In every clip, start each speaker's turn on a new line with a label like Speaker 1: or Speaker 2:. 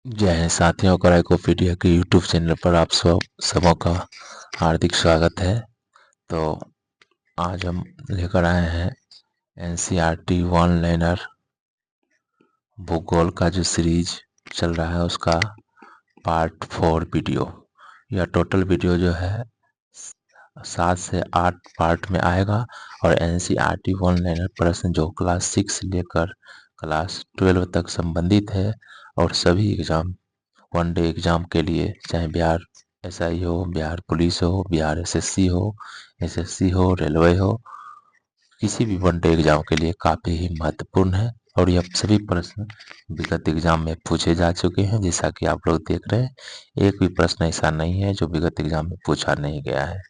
Speaker 1: जय हिंद साथियों, क्राइकोपीडिया के यूट्यूब चैनल पर आप सबों का हार्दिक स्वागत है। तो आज हम लेकर आए हैं एनसीईआरटी वन लाइनर भूगोल का जो सीरीज चल रहा है उसका पार्ट 4 वीडियो। यह टोटल वीडियो जो है 7 से 8 पार्ट में आएगा और एनसीईआरटी वन लाइनर प्रश्न जो क्लास 6 से लेकर क्लास 12 तक संबंधित है और सभी एग्जाम वन डे एग्जाम के लिए, चाहे बिहार एसआई हो, बिहार पुलिस हो, बिहार एसएससी हो, एसएससी हो, रेलवे हो, किसी भी वन डे एग्जाम के लिए काफ़ी ही महत्वपूर्ण है। और यह सभी प्रश्न विगत एग्जाम में पूछे जा चुके हैं, जैसा कि आप लोग देख रहे हैं। एक भी प्रश्न ऐसा नहीं है जो विगत एग्जाम में पूछा नहीं गया है।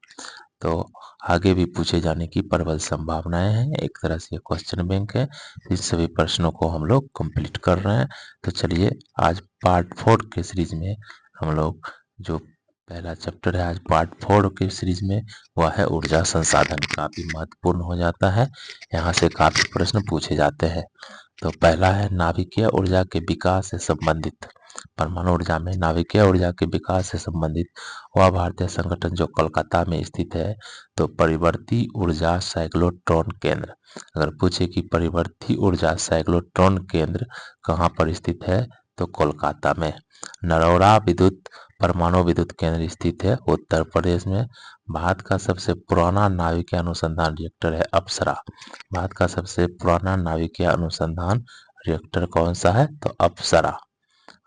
Speaker 1: तो आगे भी पूछे जाने की प्रबल संभावनाएं हैं। एक तरह से क्वेश्चन बैंक है। इन सभी प्रश्नों को हम लोग कंप्लीट कर रहे हैं। तो चलिए आज पार्ट 4 के सीरीज में हम लोग जो पहला चैप्टर है आज पार्ट 4 के सीरीज में वह है ऊर्जा संसाधन। काफी महत्वपूर्ण हो जाता है, यहाँ से काफी प्रश्न पूछे जाते हैं। तो पहला है नाभिकीय ऊर्जा के विकास से संबंधित। परमाणु ऊर्जा में नाभिकीय ऊर्जा के विकास से संबंधित वह भारतीय संगठन जो कोलकाता में स्थित है। तो परिवर्ती ऊर्जा साइक्लोट्रॉन केंद्र, अगर पूछे कि परिवर्ती ऊर्जा साइक्लोट्रॉन केंद्र कहाँ पर स्थित है तो कोलकाता में। नरोरा विद्युत परमाणु विद्युत केंद्र स्थित है उत्तर प्रदेश में। भारत का सबसे पुराना नाभिकीय अनुसंधान रिएक्टर है अप्सरा। भारत का सबसे पुराना नाभिकीय अनुसंधान रिएक्टर कौन सा है तो अप्सरा।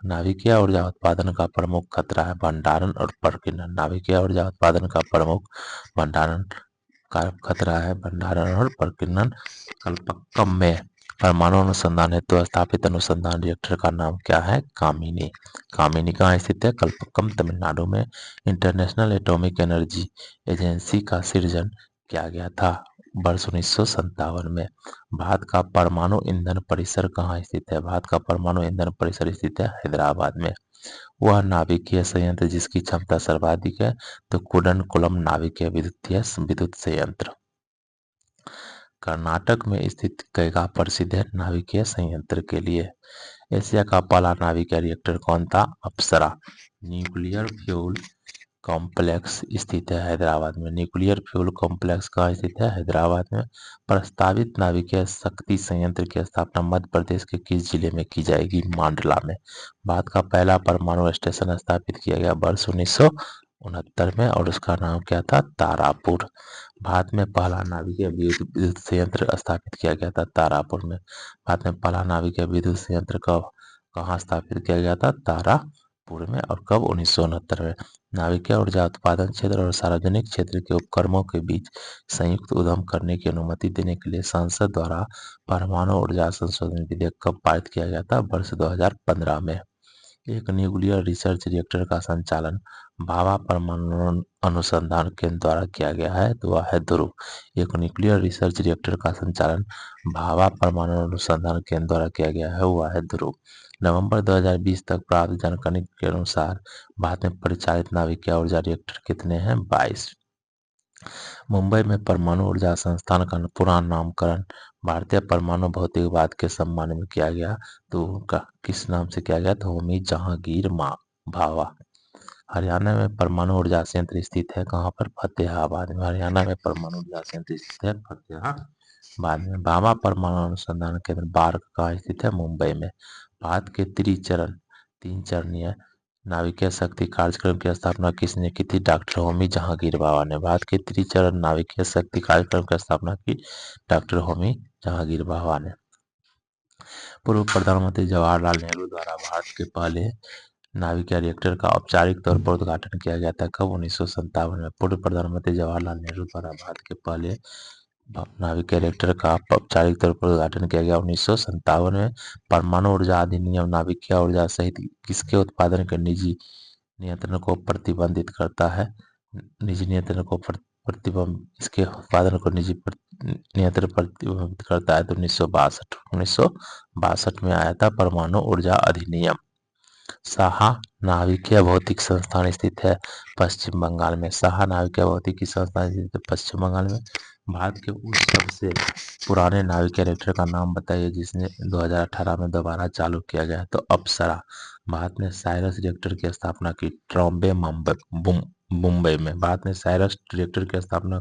Speaker 1: नाभिकीय ऊर्जा उत्पादन का प्रमुख खतरा है भंडारण और प्रकीर्णन। नाभिकीय ऊर्जा उत्पादन का प्रमुख भंडारण का खतरा है भंडारण और प्रकीर्णन। कल्पक्कम में परमाणु अनुसंधान हेतु स्थापित अनुसंधान रिएक्टर का नाम क्या है कामिनी। कामिनी कहाँ स्थित है कल्पक्कम तमिलनाडु में। इंटरनेशनल एटॉमिक एनर्जी एजेंसी का सृजन किया गया था वर्ष 1957 में। भारत का परमाणु ईंधन परिसर कहाँ स्थित है। भारत का परमाणु ईंधन परिसर स्थित है हैदराबाद में। वह नाभिकीय संयंत्र जिसकी क्षमता सर्वाधिक है तो कुडनकुलम नाभिकीय विद्युत संयंत्र। कर्नाटक में स्थित कैगा प्रसिद्ध है नाभिकीय संयंत्र के लिए। एशिया का पहला नाभिकीय रिएक्टर कौन था अप्सरा। न्यूक्लियर फ्यूल कॉम्प्लेक्स स्थित है हैदराबाद में। न्यूक्लियर फ्यूल कॉम्प्लेक्स कहाँ स्थित है हैदराबाद में। प्रस्तावित नाभिकीय शक्ति संयंत्र की स्थापना मध्य प्रदेश के किस जिले में की जाएगी मांडला में। भारत का पहला परमाणु स्टेशन स्थापित किया गया वर्ष 1969 में और उसका नाम क्या था तारापुर। भारत में पहला नाभिकीय विद्युत संयंत्र स्थापित किया गया था तारापुर में। भारत में पहला नाभिकीय विद्युत संयंत्र कब कहाँ स्थापित किया गया था तारापुर में और कब 1969 में। नाभिकीय ऊर्जा उत्पादन क्षेत्र और सार्वजनिक क्षेत्र के उपक्रमों के बीच संयुक्त उद्यम करने की अनुमति देने के लिए संसद द्वारा परमाणु ऊर्जा संशोधन विधेयक कब पारित किया गया था वर्ष 2015 में। एक न्यूक्लियर रिसर्च रिएक्टर का संचालन भाभा परमाणु अनुसंधान केंद्र द्वारा किया गया है तो वह है ध्रुव। एक न्यूक्लियर रिसर्च रिएक्टर का संचालन भाभा परमाणु अनुसंधान केंद्र द्वारा किया गया है वह है ध्रुव। नवंबर 2020 तक प्राप्त जानकारी के अनुसार भारत में परिचालित नाभिकीय ऊर्जा रिएक्टर कितने हैं 22। मुंबई में परमाणु ऊर्जा संस्थान का पुनः नामकरण भारतीय परमाणु भौतिकवाद के सम्मान में किया गया तो उनका किस नाम से किया गया तो होमी जहांगीर भाभा। हरियाणा में परमाणु ऊर्जा संयंत्र स्थित है कहाँ पर फतेहाबाद में। हरियाणा में परमाणु ऊर्जा संयंत्र स्थित है फतेहाबाद में। भाभा परमाणु अनुसंधान केंद्र बार्क कहाँ स्थित है मुंबई में। भारत के त्रिचरण 3 चरणीय नाभिकीय शक्ति कार्यक्रम की स्थापना किसने की थी डॉक्टर होमी जहांगीर भाभा ने। भारत के त्रिचरण नाभिकीय शक्ति कार्यक्रम की स्थापना की डॉक्टर होमी जहांगीर भाभा ने। पूर्व प्रधानमंत्री जवाहरलाल नेहरू द्वारा भारत के पहले नाभिकीय रिएक्टर का औपचारिक तौर पर उद्घाटन किया गया था कब 1957 में। पूर्व प्रधानमंत्री जवाहरलाल नेहरू द्वारा भारत के पहले नाभिकीय रिएक्टर का औपचारिक तौर पर उद्घाटन किया गया 1957 में। परमाणु ऊर्जा अधिनियम नाभिकीय ऊर्जा सहित किसके उत्पादन के निजी नियंत्रण को प्रतिबंधित करता है। निजी नियंत्रण को प्रतिबंध इसके उत्पादन को निजी नियंत्रण प्रतिबंधित करता है तो 1962 में आया था परमाणु ऊर्जा अधिनियम। साहा नाभिकीय भौतिक संस्थान स्थित है पश्चिम बंगाल में। साहा नाभिकीय भौतिकी संस्थान स्थित है पश्चिम बंगाल में। भारत के उस सबसे पुराने नाभिकीय रिएक्टर का नाम बताइए जिसने 2018 में दोबारा चालू किया गया है तो अप्सरा। भारत ने साइरस रिएक्टर की स्थापना की ट्रॉम्बे मुंबई में। भारत ने साइरस रिएक्टर की स्थापना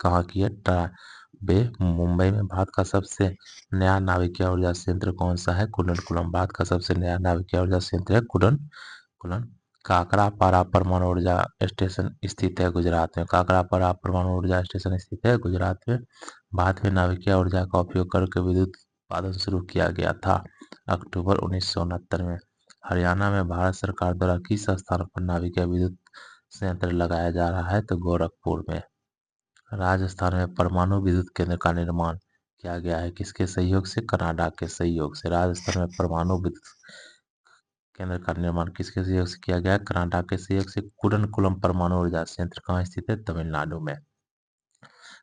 Speaker 1: कहाँ की है? ट्रॉम्बे मुंबई में। भारत का सबसे नया नाभिकीय ऊर्जा संयंत्र कौन सा है? कुडनकुलम। भारत का सबसे नया नाभिकीय ऊर्जा संयंत्र है कुडनकुलम। काकरापारा परमाणु ऊर्जा स्टेशन स्थित है गुजरात में। काकरापारा परमाणु ऊर्जा स्टेशन स्थित है गुजरात में। भारत में नाभिकीय ऊर्जा का उपयोग करके विद्युत उत्पादन शुरू किया गया था अक्टूबर 1969 में। हरियाणा में भारत सरकार द्वारा किस स्थान पर नाभिकीय विद्युत संयंत्र लगाया जा रहा है? तो गोरखपुर में। राजस्थान में परमाणु विद्युत केंद्र का निर्माण किया गया है किसके सहयोग से? कनाडा के सहयोग से। राजस्थान में परमाणु विद्युत केंद्र का निर्माण किसके सहयोग से किया गया है? कनाडा के सहयोग से। कुडनकुलम परमाणु ऊर्जा संयंत्र कहाँ स्थित है? तमिलनाडु में।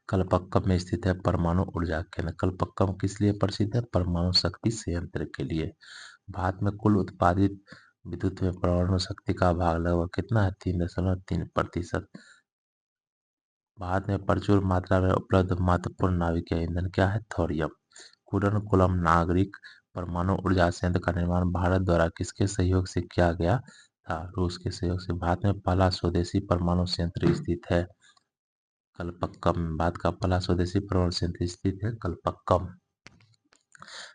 Speaker 1: कलपक्कम में स्थित है परमाणु ऊर्जा केंद्र। कलपक्कम किस लिए प्रसिद्ध है? परमाणु शक्ति संयंत्र के लिए। भारत में कुल उत्पादित विद्युत में परमाणु शक्ति का भाग लगभग कितना है? 3.3%। भारत में प्रचुर मात्रा में उपलब्ध महत्वपूर्ण नाभिकीय ईंधन क्या है? थोरियम। कुडनकुलम नागरिक परमाणु ऊर्जा संयंत्र का निर्माण भारत द्वारा किसके सहयोग से किया गया था? रूस के सहयोग से। भारत में पहला स्वदेशी परमाणु संयंत्र स्थित है कलपक्कम। भारत का पहला स्वदेशी परमाणु संयंत्र स्थित है कलपक्कम।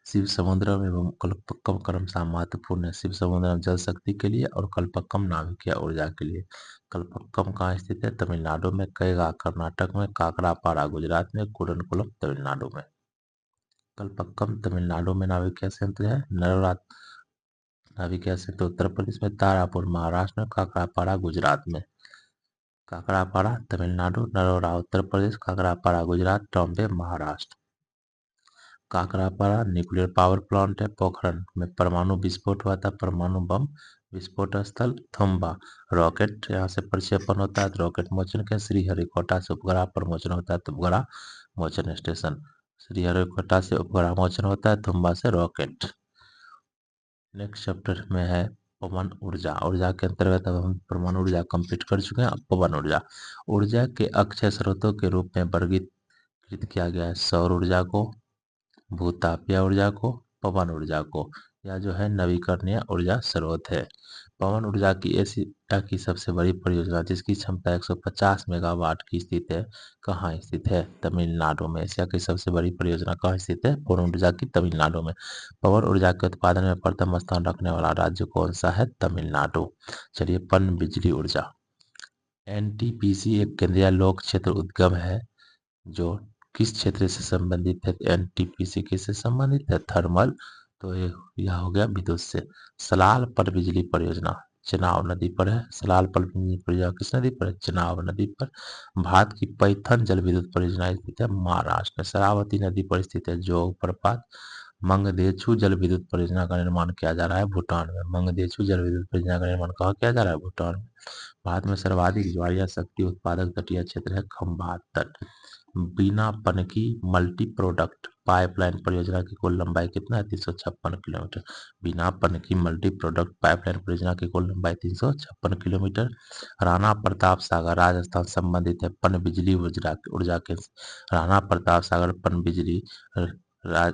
Speaker 1: शिव समुद्रम एवं कलपक्कम क्रमशः महत्वपूर्ण है। शिव समुद्रम जल शक्ति के लिए और कलपक्कम नाभिकीय ऊर्जा के लिए। कलपक्कम कहाँ स्थित है? तमिलनाडु में। कैगा कर्नाटक में। काकरापाड़ा गुजरात में। कुडनकुलम तमिलनाडु में। कलपक्कम तमिलनाडु में नाभिकीय संयंत्र है। नरोरा नाभिकीय संयंत्र उत्तर प्रदेश में। तारापुर महाराष्ट्र में। काकरापाड़ा गुजरात में। Kakrapar Tamil Nadu, Narora Uttar Pradesh, Kakrapar Gujarat, Trombay Maharashtra. Kakrapar nuclear power plant है। पोखरण में परमाणु विस्फोट हुआ था। परमाणु बम विस्फोट स्थल। थुम्बा रॉकेट यहाँ से प्रक्षेपण होता है रॉकेट मोचन के। श्रीहरिकोटा से उपग्रह पर मोचन होता है तो उपग्रह मोचन स्टेशन। श्रीहरिकोटा से उपग्रह मोचन होता है, थुम्बा से रॉकेट। नेक्स्ट चैप्टर में है पवन ऊर्जा। ऊर्जा के अंतर्गत अब हम परमाणु ऊर्जा कंप्लीट कर चुके हैं। अब पवन ऊर्जा। ऊर्जा के अक्षय स्रोतों के रूप में वर्गीकृत किया गया है सौर ऊर्जा को, भूतापीय ऊर्जा को, पवन ऊर्जा को। यह जो है नवीकरणीय ऊर्जा स्रोत है। पवन ऊर्जा की एशिया की सबसे बड़ी परियोजना जिसकी क्षमता 150 मेगावाट की स्थित है, कहाँ स्थित है? तमिलनाडु में। एशिया की सबसे बड़ी परियोजना कहाँ स्थित है? पवन ऊर्जा की तमिलनाडु में। पवन ऊर्जा के उत्पादन में प्रथम स्थान रखने वाला राज्य कौन सा है? तमिलनाडु। चलिए पन बिजली ऊर्जा। एनटीपीसी एक केंद्रीय लोक क्षेत्र उद्गम है जो किस क्षेत्र से संबंधित है? एनटीपीसी किससे संबंधित है? थर्मल। तो यह हो गया विद्युत से। सलाल पर बिजली परियोजना चेनाब नदी पर है। सलाल पर बिजली परियोजना किस नदी पर है? चेनाब नदी पर। भारत की पैथन जल विद्युत परियोजना स्थित है महाराष्ट्र में। शरावती नदी पर स्थित है जोग प्रपात। मंगदेछू जल विद्युत परियोजना का निर्माण किया जा रहा है भूटान में। मंगदेछू जल विद्युत परियोजना का निर्माण कहाँ किया जा रहा है? भूटान में। भारत में सर्वाधिक ज्वारीय शक्ति उत्पादक तटीय क्षेत्र है खंभात तट। बिना पनकी मल्टी प्रोडक्ट पाइपलाइन परियोजना की कुल लंबाई कितना है? 356 किलोमीटर। बिना पनकी मल्टी प्रोडक्ट पाइपलाइन परियोजना की कुल लंबाई 356 किलोमीटर। राणा प्रताप सागर राजस्थान संबंधित है पन बिजली ऊर्जा के। राणा प्रताप सागर पन बिजली राज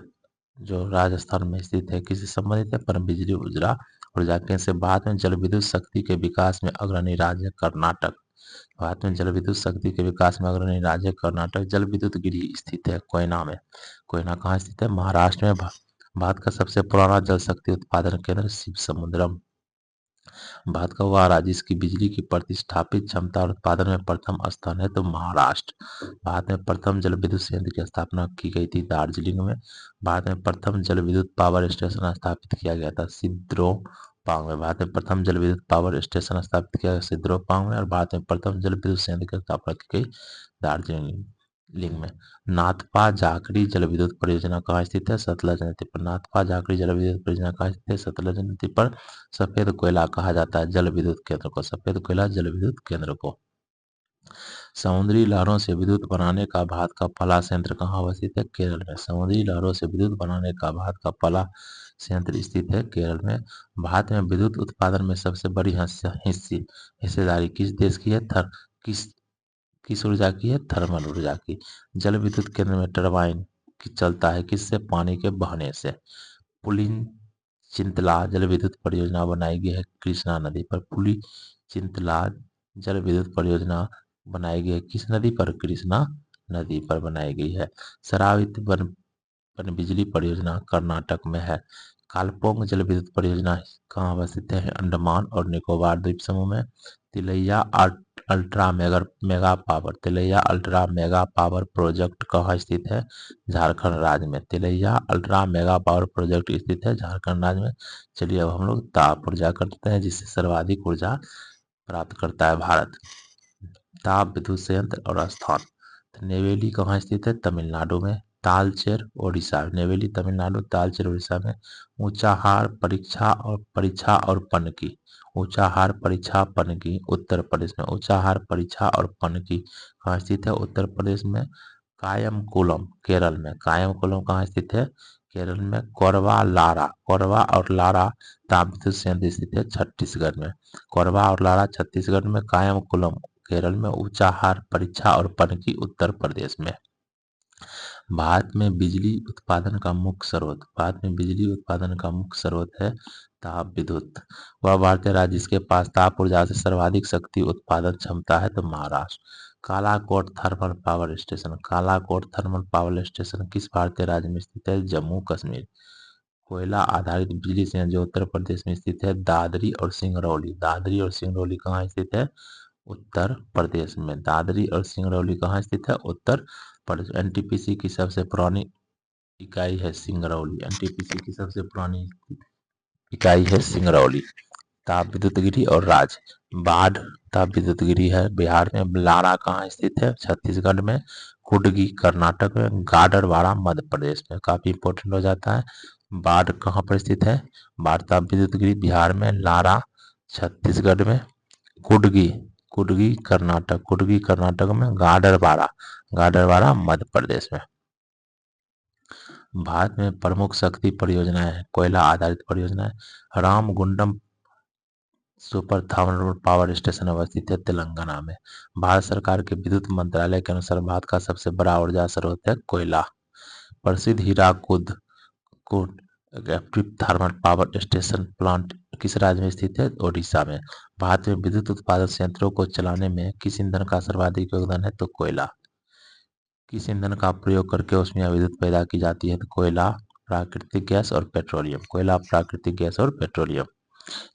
Speaker 1: जो राजस्थान में स्थित है किससे संबंधित है? पन बिजली ऊर्जा केंद्र से। भारत में जल विद्युत शक्ति के विकास में अग्रणी राज्य कर्नाटक। भारत में जल विद्युत शक्ति के विकास में अग्रणी राज्य कर्नाटक। जल विद्युत गिरी स्थित है कोयना में। कोयना कहाँ स्थित है? महाराष्ट्र में। भारत का सबसे पुराना जल शक्ति उत्पादन केंद्र शिव समुद्रम। भारत का वह राज्य जिसकी बिजली की प्रतिष्ठापित क्षमता और उत्पादन में प्रथम स्थान है तो महाराष्ट्र। भारत में प्रथम जल विद्युत संयंत्र की स्थापना की गई थी दार्जिलिंग में। भारत में प्रथम जल विद्युत पावर स्टेशन स्थापित किया गया था सिद्रोपांग में। भारत में प्रथम जल विद्युत पावर स्टेशन स्थापित किया गया सिद्रोपांग में। और भारत में प्रथम जल विद्युत संयंत्र की स्थापना की गई दार्जिलिंग में। नाथपा जाखड़ी जल विद्युत परियोजना कहाँ स्थित है? सतलज नदी पर। नाथपा जाखड़ी जल विद्युत परियोजना कहाँ स्थित है? सतलज नदी पर। सफेद कोयला कहा जाता है जल विद्युत केंद्र को। सफेद कोयला जल विद्युत केंद्र को। समुद्री लहरों से विद्युत बनाने का भारत का पहला संयंत्र कहाँ अवस्थित है? केरल में। समुद्री लहरों से विद्युत बनाने का भारत का पहला संयंत्र स्थित है केरल में। भारत में विद्युत उत्पादन में सबसे बड़ी हिस्सेदारी किस देश की है? किस ऊर्जा की है? थर्मल ऊर्जा की। जल विद्युत केंद्र में टरबाइन चलता है किससे? पानी के बहने से। पुलिन चिंतला जल विद्युत परियोजना बनाई गई है कृष्णा नदी पर। पुली चिंतला जल विद्युत परियोजना बनाई गई है किस नदी पर? कृष्णा नदी पर बनाई गई है। शरावती पनबिजली परियोजना कर्नाटक में है। कालपोंग जल विद्युत परियोजना कहाँ अवस्थित है? अंडमान और निकोबार द्वीप समूह में। Tilaiya ultra mega power Tilaiya ultra mega power project कहाँ स्थित है? झारखंड राज्य में। Tilaiya ultra mega power project स्थित है झारखंड राज्य में। चलिए अब हम लोग ताप ऊर्जा करते हैं, जिससे सर्वाधिक ऊर्जा प्राप्त करता है भारत। ताप विद्युत संयंत्र और स्थान। तो नेवेली कहाँ स्थित है? तमिलनाडु में। तालचेर ओडिशा। नेवेली तमिलनाडु, तालचेर उड़ीसा में। ऊंचाहार परीक्षा और पनकी। ऊंचाहार परीक्षा पनकी उत्तर प्रदेश में। ऊंचाहार परीक्षा और पनकी कहाँ स्थित है? उत्तर प्रदेश में। कायमकुलम केरल में। कायमकुलम कहाँ स्थित है? केरल में। कोरबा और लारा ताप विद्युत संयंत्र स्थित है छत्तीसगढ़ में। कोरबा और लारा छत्तीसगढ़ में। कायमकुलम केरल में। ऊंचाहार परीक्षा और पनकी उत्तर प्रदेश में। भारत में बिजली उत्पादन का मुख्य स्रोत है ताप विद्युत। वह भारतीय राज्य जिसके पास ताप ऊर्जा से सर्वाधिक शक्ति उत्पादन क्षमता है तो Maharashtra. Kalakot thermal power station. Kalakot thermal power station किस भारतीय राज्य में स्थित है? जम्मू कश्मीर। कोयला आधारित बिजली संयंत्र जो उत्तर प्रदेश में स्थित है दादरी और सिंगरौली। दादरी और सिंगरौली कहाँ स्थित है? उत्तर प्रदेश में। दादरी और सिंगरौली कहाँ स्थित है? उत्तर प्रदेश। एनटीपीसी की सबसे पुरानी इकाई है सिंगरौली। एनटीपीसी की सबसे पुरानी इकाई है सिंगरौली। ताप विद्युत गिरी और राज्य। बाढ़ ताप विद्युत गिरी है बिहार में। लारा कहाँ स्थित है? छत्तीसगढ़ में। कुडगी कर्नाटक में। गाडरवाड़ा मध्य प्रदेश में। काफी इंपॉर्टेंट हो जाता है। बाढ़ कहाँ पर स्थित है? बाढ़ ताप विद्युत गिरी बिहार में। लारा छत्तीसगढ़ में। कुडगी कुडगी कर्नाटक में। गाडरवाड़ा मध्य प्रदेश में। भारत में प्रमुख शक्ति परियोजनाएं हैं कोयला आधारित परियोजनाएं। Ramagundam super thermal power station अवस्थित है तेलंगाना में। भारत सरकार के विद्युत मंत्रालय के अनुसार भारत का सबसे बड़ा ऊर्जा स्रोत है कोयला। प्रसिद्ध Hirakud thermal power station plant किस राज्य में स्थित है? ओडिशा में। भारत में विद्युत उत्पादन संयंत्रों को चलाने में किस ईंधन का सर्वाधिक योगदान है? तो कोयला। किस ईंधन का प्रयोग करके उसमें विद्युत पैदा की जाती है? तो कोयला, प्राकृतिक गैस और पेट्रोलियम। कोयला, प्राकृतिक गैस और पेट्रोलियम।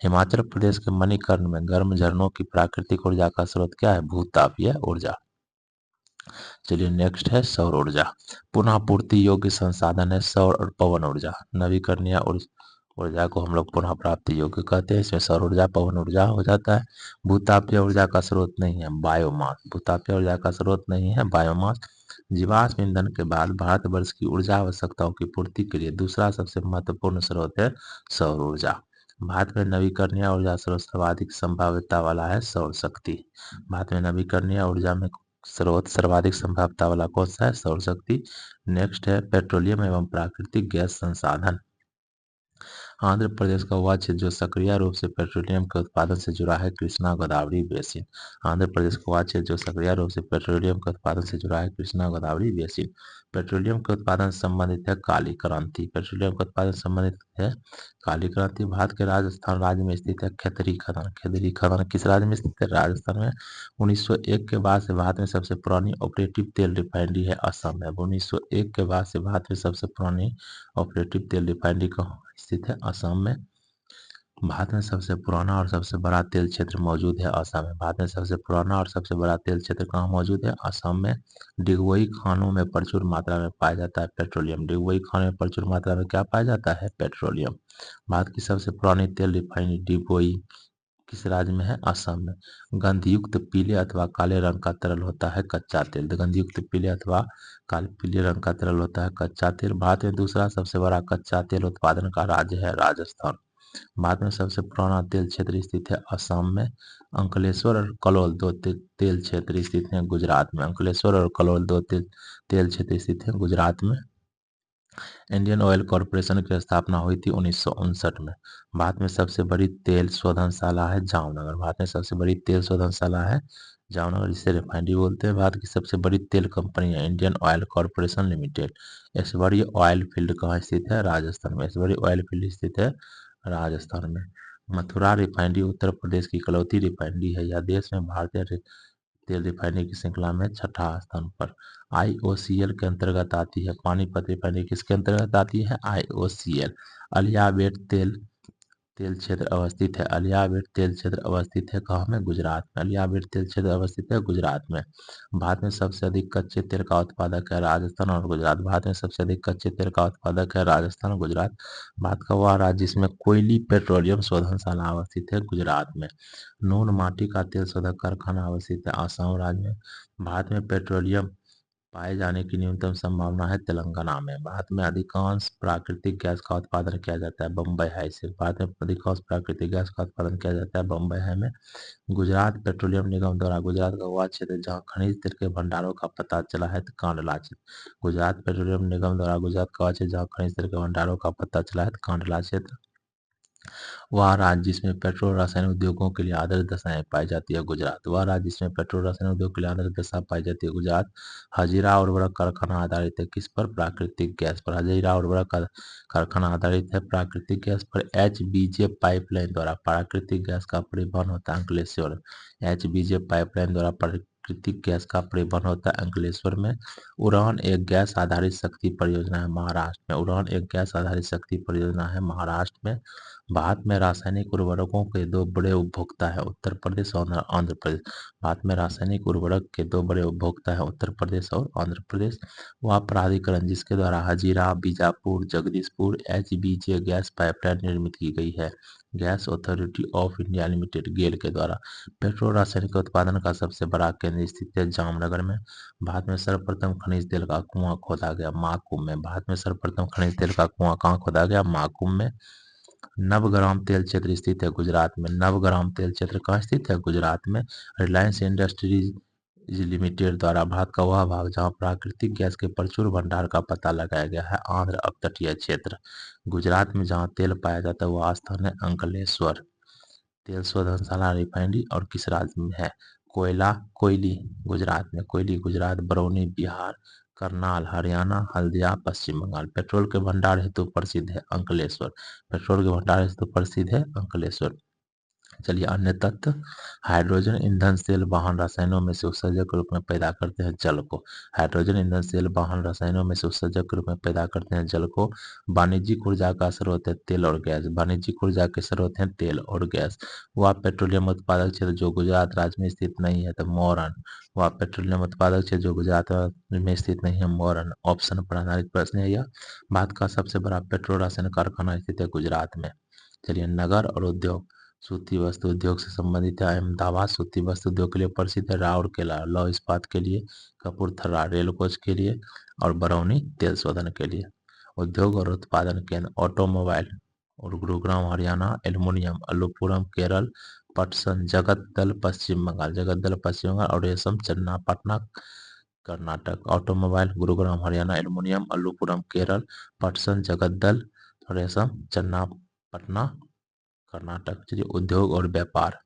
Speaker 1: हिमाचल प्रदेश के मणिकर्ण में गर्म झरनों की प्राकृतिक ऊर्जा का स्रोत क्या है? भूतापीय ऊर्जा। चलिए नेक्स्ट है सौर ऊर्जा। पुनः पूर्ति योग्य संसाधन है सौर और पवन ऊर्जा। नवीकरणीय ऊर्जा को हम लोग पुनः प्राप्ति योग्य कहते हैं। इसमें सौर ऊर्जा पवन ऊर्जा हो जाता है। भूतापीय ऊर्जा का स्रोत नहीं है बायोमास। भूतापीय ऊर्जा का स्रोत नहीं है बायोमास। जीवाश्म ईंधन के बाद भारतवर्ष की ऊर्जा आवश्यकताओं की पूर्ति के लिए दूसरा सबसे महत्वपूर्ण स्रोत है सौर ऊर्जा। भारत में नवीकरणीय ऊर्जा स्रोत सर्वाधिक संभाव्यता वाला है सौर शक्ति। भारत में नवीकरणीय ऊर्जा में स्रोत सर्वाधिक संभाव्यता वाला कौन सा है? सौर शक्ति। नेक्स्ट है पेट्रोलियम एवं प्राकृतिक गैस संसाधन। आंध्र प्रदेश का वह क्षेत्र जो सक्रिय रूप से पेट्रोलियम के उत्पादन से जुड़ा है कृष्णा गोदावरी बेसिन। आंध्र प्रदेश का वह क्षेत्र जो सक्रिय रूप से पेट्रोलियम के उत्पादन से जुड़ा है कृष्णा गोदावरी बेसिन। पेट्रोलियम के उत्पादन से संबंधित है काली क्रांति। पेट्रोलियम के उत्पादन से संबंधित है काली क्रांति। भारत के राजस्थान राज्य में स्थित है खेतरी खदान। खेतरी खदान किस राज्य में स्थित है? राजस्थान में। 1901 के बाद से भारत में सबसे पुरानी ऑपरेटिव तेल रिफाइनरी है असम में। 1901 के बाद से भारत में सबसे पुरानी ऑपरेटिव तेल रिफाइनरी कहाँ स्थित है? असम में। भारत में सबसे पुराना और सबसे बड़ा तेल क्षेत्र मौजूद है असम में। भारत में सबसे पुराना और सबसे बड़ा तेल क्षेत्र कहाँ मौजूद है? असम में। डिगबोई खानों में प्रचुर मात्रा में पाया जाता है पेट्रोलियम। डिगबोई खानों में प्रचुर मात्रा में क्या पाया जाता है? पेट्रोलियम। भारत की सबसे पुरानी तेल रिफाइनरी डिगबोई किस राज्य में है? असम में। गंधयुक्त पीले अथवा काले रंग का तरल होता है कच्चा तेल। गंधयुक्त पीले अथवा पीले रंग का तरल होता है कच्चा तेल। भारत में दूसरा सबसे बड़ा कच्चा तेल उत्पादन का राज्य है राजस्थान। भारत में सबसे पुराना तेल क्षेत्र स्थित है असम में। अंकलेश्वर और कलोल दो तेल क्षेत्र स्थित हैं गुजरात में। अंकलेश्वर और कलोल दो तेल क्षेत्र स्थित हैं गुजरात में। इंडियन ऑयल कॉरपोरेशन की स्थापना हुई थी 1959 में। भारत में सबसे बड़ी तेल शोधनशाला है जामनगर। भारत में सबसे बड़ी तेल शोधनशाला है जामनगर, जिसे रिफाइनरी बोलते हैं। भारत की सबसे बड़ी तेल कंपनी है इंडियन ऑयल कॉरपोरेशन लिमिटेड। ऐश्वर्य ऑयल फील्ड कहाँ स्थित है? राजस्थान में। ऐश्वर्य ऑयल फील्ड स्थित है राजस्थान में। मथुरा रिफाइनरी उत्तर प्रदेश की इकलौती रिफाइनरी है। यह देश में भारतीय तेल रिफाइनरी की श्रृंखला में छठा स्थान पर आईओसीएल के अंतर्गत आती है। पानीपत रिफाइनरी किसके अंतर्गत आती है? आईओसीएल। अलियाबेट तेल तेल क्षेत्र अवस्थित है। अलियाबेट तेल क्षेत्र अवस्थित है कहाँ में? गुजरात में। अलियाबेट तेल क्षेत्र अवस्थित है गुजरात में। भारत में सबसे अधिक कच्चे तेल का उत्पादक है राजस्थान और गुजरात। भारत में सबसे अधिक कच्चे तेल का उत्पादक है राजस्थान और गुजरात। भारत का वह राज्य जिसमें कोयली पेट्रोलियम शोधनशाला अवस्थित है गुजरात में। नून माटी का तेल शोधक कारखाना अवस्थित है आसाम राज्य में। भारत में पेट्रोलियम पाए जाने की न्यूनतम संभावना है तेलंगाना में। भारत में अधिकांश प्राकृतिक गैस का उत्पादन किया जाता है बम्बई हाई से। भारत में अधिकांश प्राकृतिक गैस का उत्पादन किया जाता है बम्बई हाई में। गुजरात पेट्रोलियम निगम द्वारा गुजरात का वह क्षेत्र जहां खनिज तेल के भंडारों का पता चला है कांडला क्षेत्र। गुजरात पेट्रोलियम निगम द्वारा गुजरात का वह क्षेत्र जहां खनिज तेल के भंडारों का पता चला है कांडला क्षेत्र। वह राज्य जिसमें पेट्रोल रसायन उद्योगों के लिए आदर्श दशाएं पाई जाती है गुजरात। वह राज्य जिसमें पेट्रोल रसायन उद्योग के लिए आदर्श दशा पाई जाती है गुजरात। हजीरा उर्वरक कारखाना आधारित है किस पर? प्राकृतिक गैस पर। हजीरा उर्वरक कारखाना आधारित है प्राकृतिक गैस पर। एचबीजे पाइपलाइन द्वारा प्राकृतिक गैस का परिवहन होता है अंकलेश्वर। एचबीजे पाइपलाइन द्वारा प्राकृतिक गैस का परिवहन होता है अंकलेश्वर में। उड़ान एक गैस आधारित शक्ति परियोजना है महाराष्ट्र में। उड़ान एक गैस आधारित शक्ति परियोजना है महाराष्ट्र में। भारत में रासायनिक उर्वरकों के दो बड़े उपभोक्ता हैं उत्तर प्रदेश और आंध्र प्रदेश। भारत में रासायनिक उर्वरक के दो बड़े उपभोक्ता हैं उत्तर प्रदेश और आंध्र प्रदेश। वह प्राधिकरण जिसके द्वारा Hazira Bijapur Jagdishpur HBJ gas pipeline निर्मित की गई है gas authority of India limited GAIL के द्वारा। पेट्रोल रासायनिक उत्पादन का सबसे बड़ा केंद्र स्थित है जामनगर में। भारत में सर्वप्रथम खनिज तेल का कुआं खोदा गया माकुम में। भारत में सर्वप्रथम खनिज तेल का कुआं कहाँ खोदा गया? माकुम में। नवग्राम तेल क्षेत्र स्थित है गुजरात में। नवग्राम तेल क्षेत्र कहाँ स्थित है? गुजरात में। रिलायंस इंडस्ट्रीज लिमिटेड द्वारा भारत का वह भाग जहां प्राकृतिक गैस के प्रचुर भंडार का पता लगाया गया है आंध्र अपतटीय क्षेत्र। गुजरात में जहां तेल पाया जाता है वह स्थान है अंकलेश्वर। तेल शोधनशाला रिफाइनरी और किस राज्य में है? कोयली गुजरात में। कोयली गुजरात। बरौनी बिहार। करनाल हरियाणा। हल्दिया पश्चिम बंगाल। पेट्रोल के भंडार हेतु प्रसिद्ध है अंकलेश्वर। पेट्रोल के भंडार हेतु प्रसिद्ध है अंकलेश्वर। चलिए अन्य तत्व। हाइड्रोजन ईंधन सेल वाहन रसायनों में से उत्सर्जक के रूप में पैदा करते हैं जल को। हाइड्रोजन ईंधन सेल वाहन रसायनों में से उत्सर्जक के रूप में पैदा करते हैं जल को। वाणिज्यिक ऊर्जा का स्रोत है तेल और गैस। वाणिज्यिक ऊर्जा के स्रोत हैं तेल और गैस। वह पेट्रोलियम उत्पादक क्षेत्र जो गुजरात राज्य में स्थित नहीं है तो मोरन। वह पेट्रोलियम उत्पादक क्षेत्र जो गुजरात में स्थित नहीं है मोरन। ऑप्शन पर आधारित प्रश्न है यह। भारत का सबसे बड़ा पेट्रोल रसायन कारखाना स्थित है गुजरात में। चलिए नगर और उद्योग। सूती वस्त्र उद्योग से संबंधित है अहमदाबाद। सूती वस्त्र उद्योग के लिए प्रसिद्ध है। राउरकेला लौह इस्पात के लिए। कपूरथला रेल कोच के लिए। और बरौनी तेल शोधन के लिए। उद्योग और उत्पादन केंद्र ऑटोमोबाइल और गुरुग्राम हरियाणा। एल्युमिनियम अल्लुपुरम केरल। पटसन जगतदल पश्चिम बंगाल। जगतदल पश्चिम बंगाल और रेशम चन्नापटना कर्नाटक। ऑटोमोबाइल गुरुग्राम हरियाणा। एल्युमिनियम अल्लुपुरम केरल। पटसन जगतदल रेशम चन्नापटना कर्नाटक। चलिए उद्योग और व्यापार।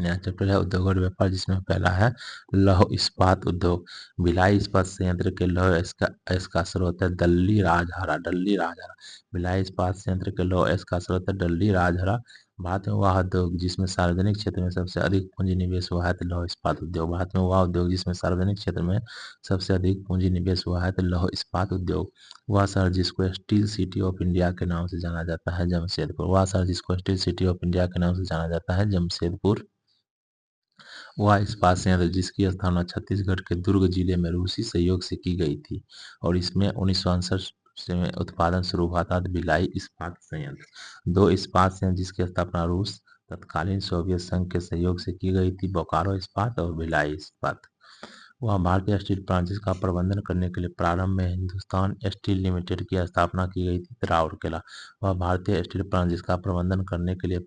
Speaker 1: नया चैप्टर है उद्योग और व्यापार जिसमें पहला है लौह इस्पात उद्योग। भिलाई इस्पात संयंत्र के लौह इसका स्रोत है दल्ली राजहरा। दल्ली राजहरा। भिलाई इस्पात संयंत्र के लौह इसका स्रोत है दल्ली राजहरा। भारत में वह उद्योग जिसमें सार्वजनिक क्षेत्र में सबसे अधिक पूंजी निवेश हुआ है तो लौह इस्पात उद्योग। भारत में वह उद्योग जिसमें सार्वजनिक क्षेत्र में सबसे अधिक पूंजी निवेश हुआ है तो लौह इस्पात उद्योग। वह शहर जिसको स्टील सिटी ऑफ इंडिया के नाम से जाना जाता है जमशेदपुर। वह शहर जिसको स्टील सिटी ऑफ इंडिया के नाम से जाना जाता है जमशेदपुर। वह इस्पात संयंत्र जिसकी स्थापना छत्तीसगढ़ के दुर्ग जिले में रूसी सहयोग से की गई थी और इसमें 1968 से में उत्पादन शुरू हुआ था भिलाई इस्पात संयंत्र। दो इस्पात संयंत्र जिसकी स्थापना रूस तत्कालीन सोवियत संघ के सहयोग से की गई थी बोकारो इस्पात और भिलाई इस्पात। वह भारतीय स्टील प्लांट जिसका प्रबंधन करने के लिए प्रारंभ में हिंदुस्तान स्टील लिमिटेड की स्थापना की गई थी राउरकेला। वह भारतीय स्टील प्लांट जिसका प्रबंधन करने के लिए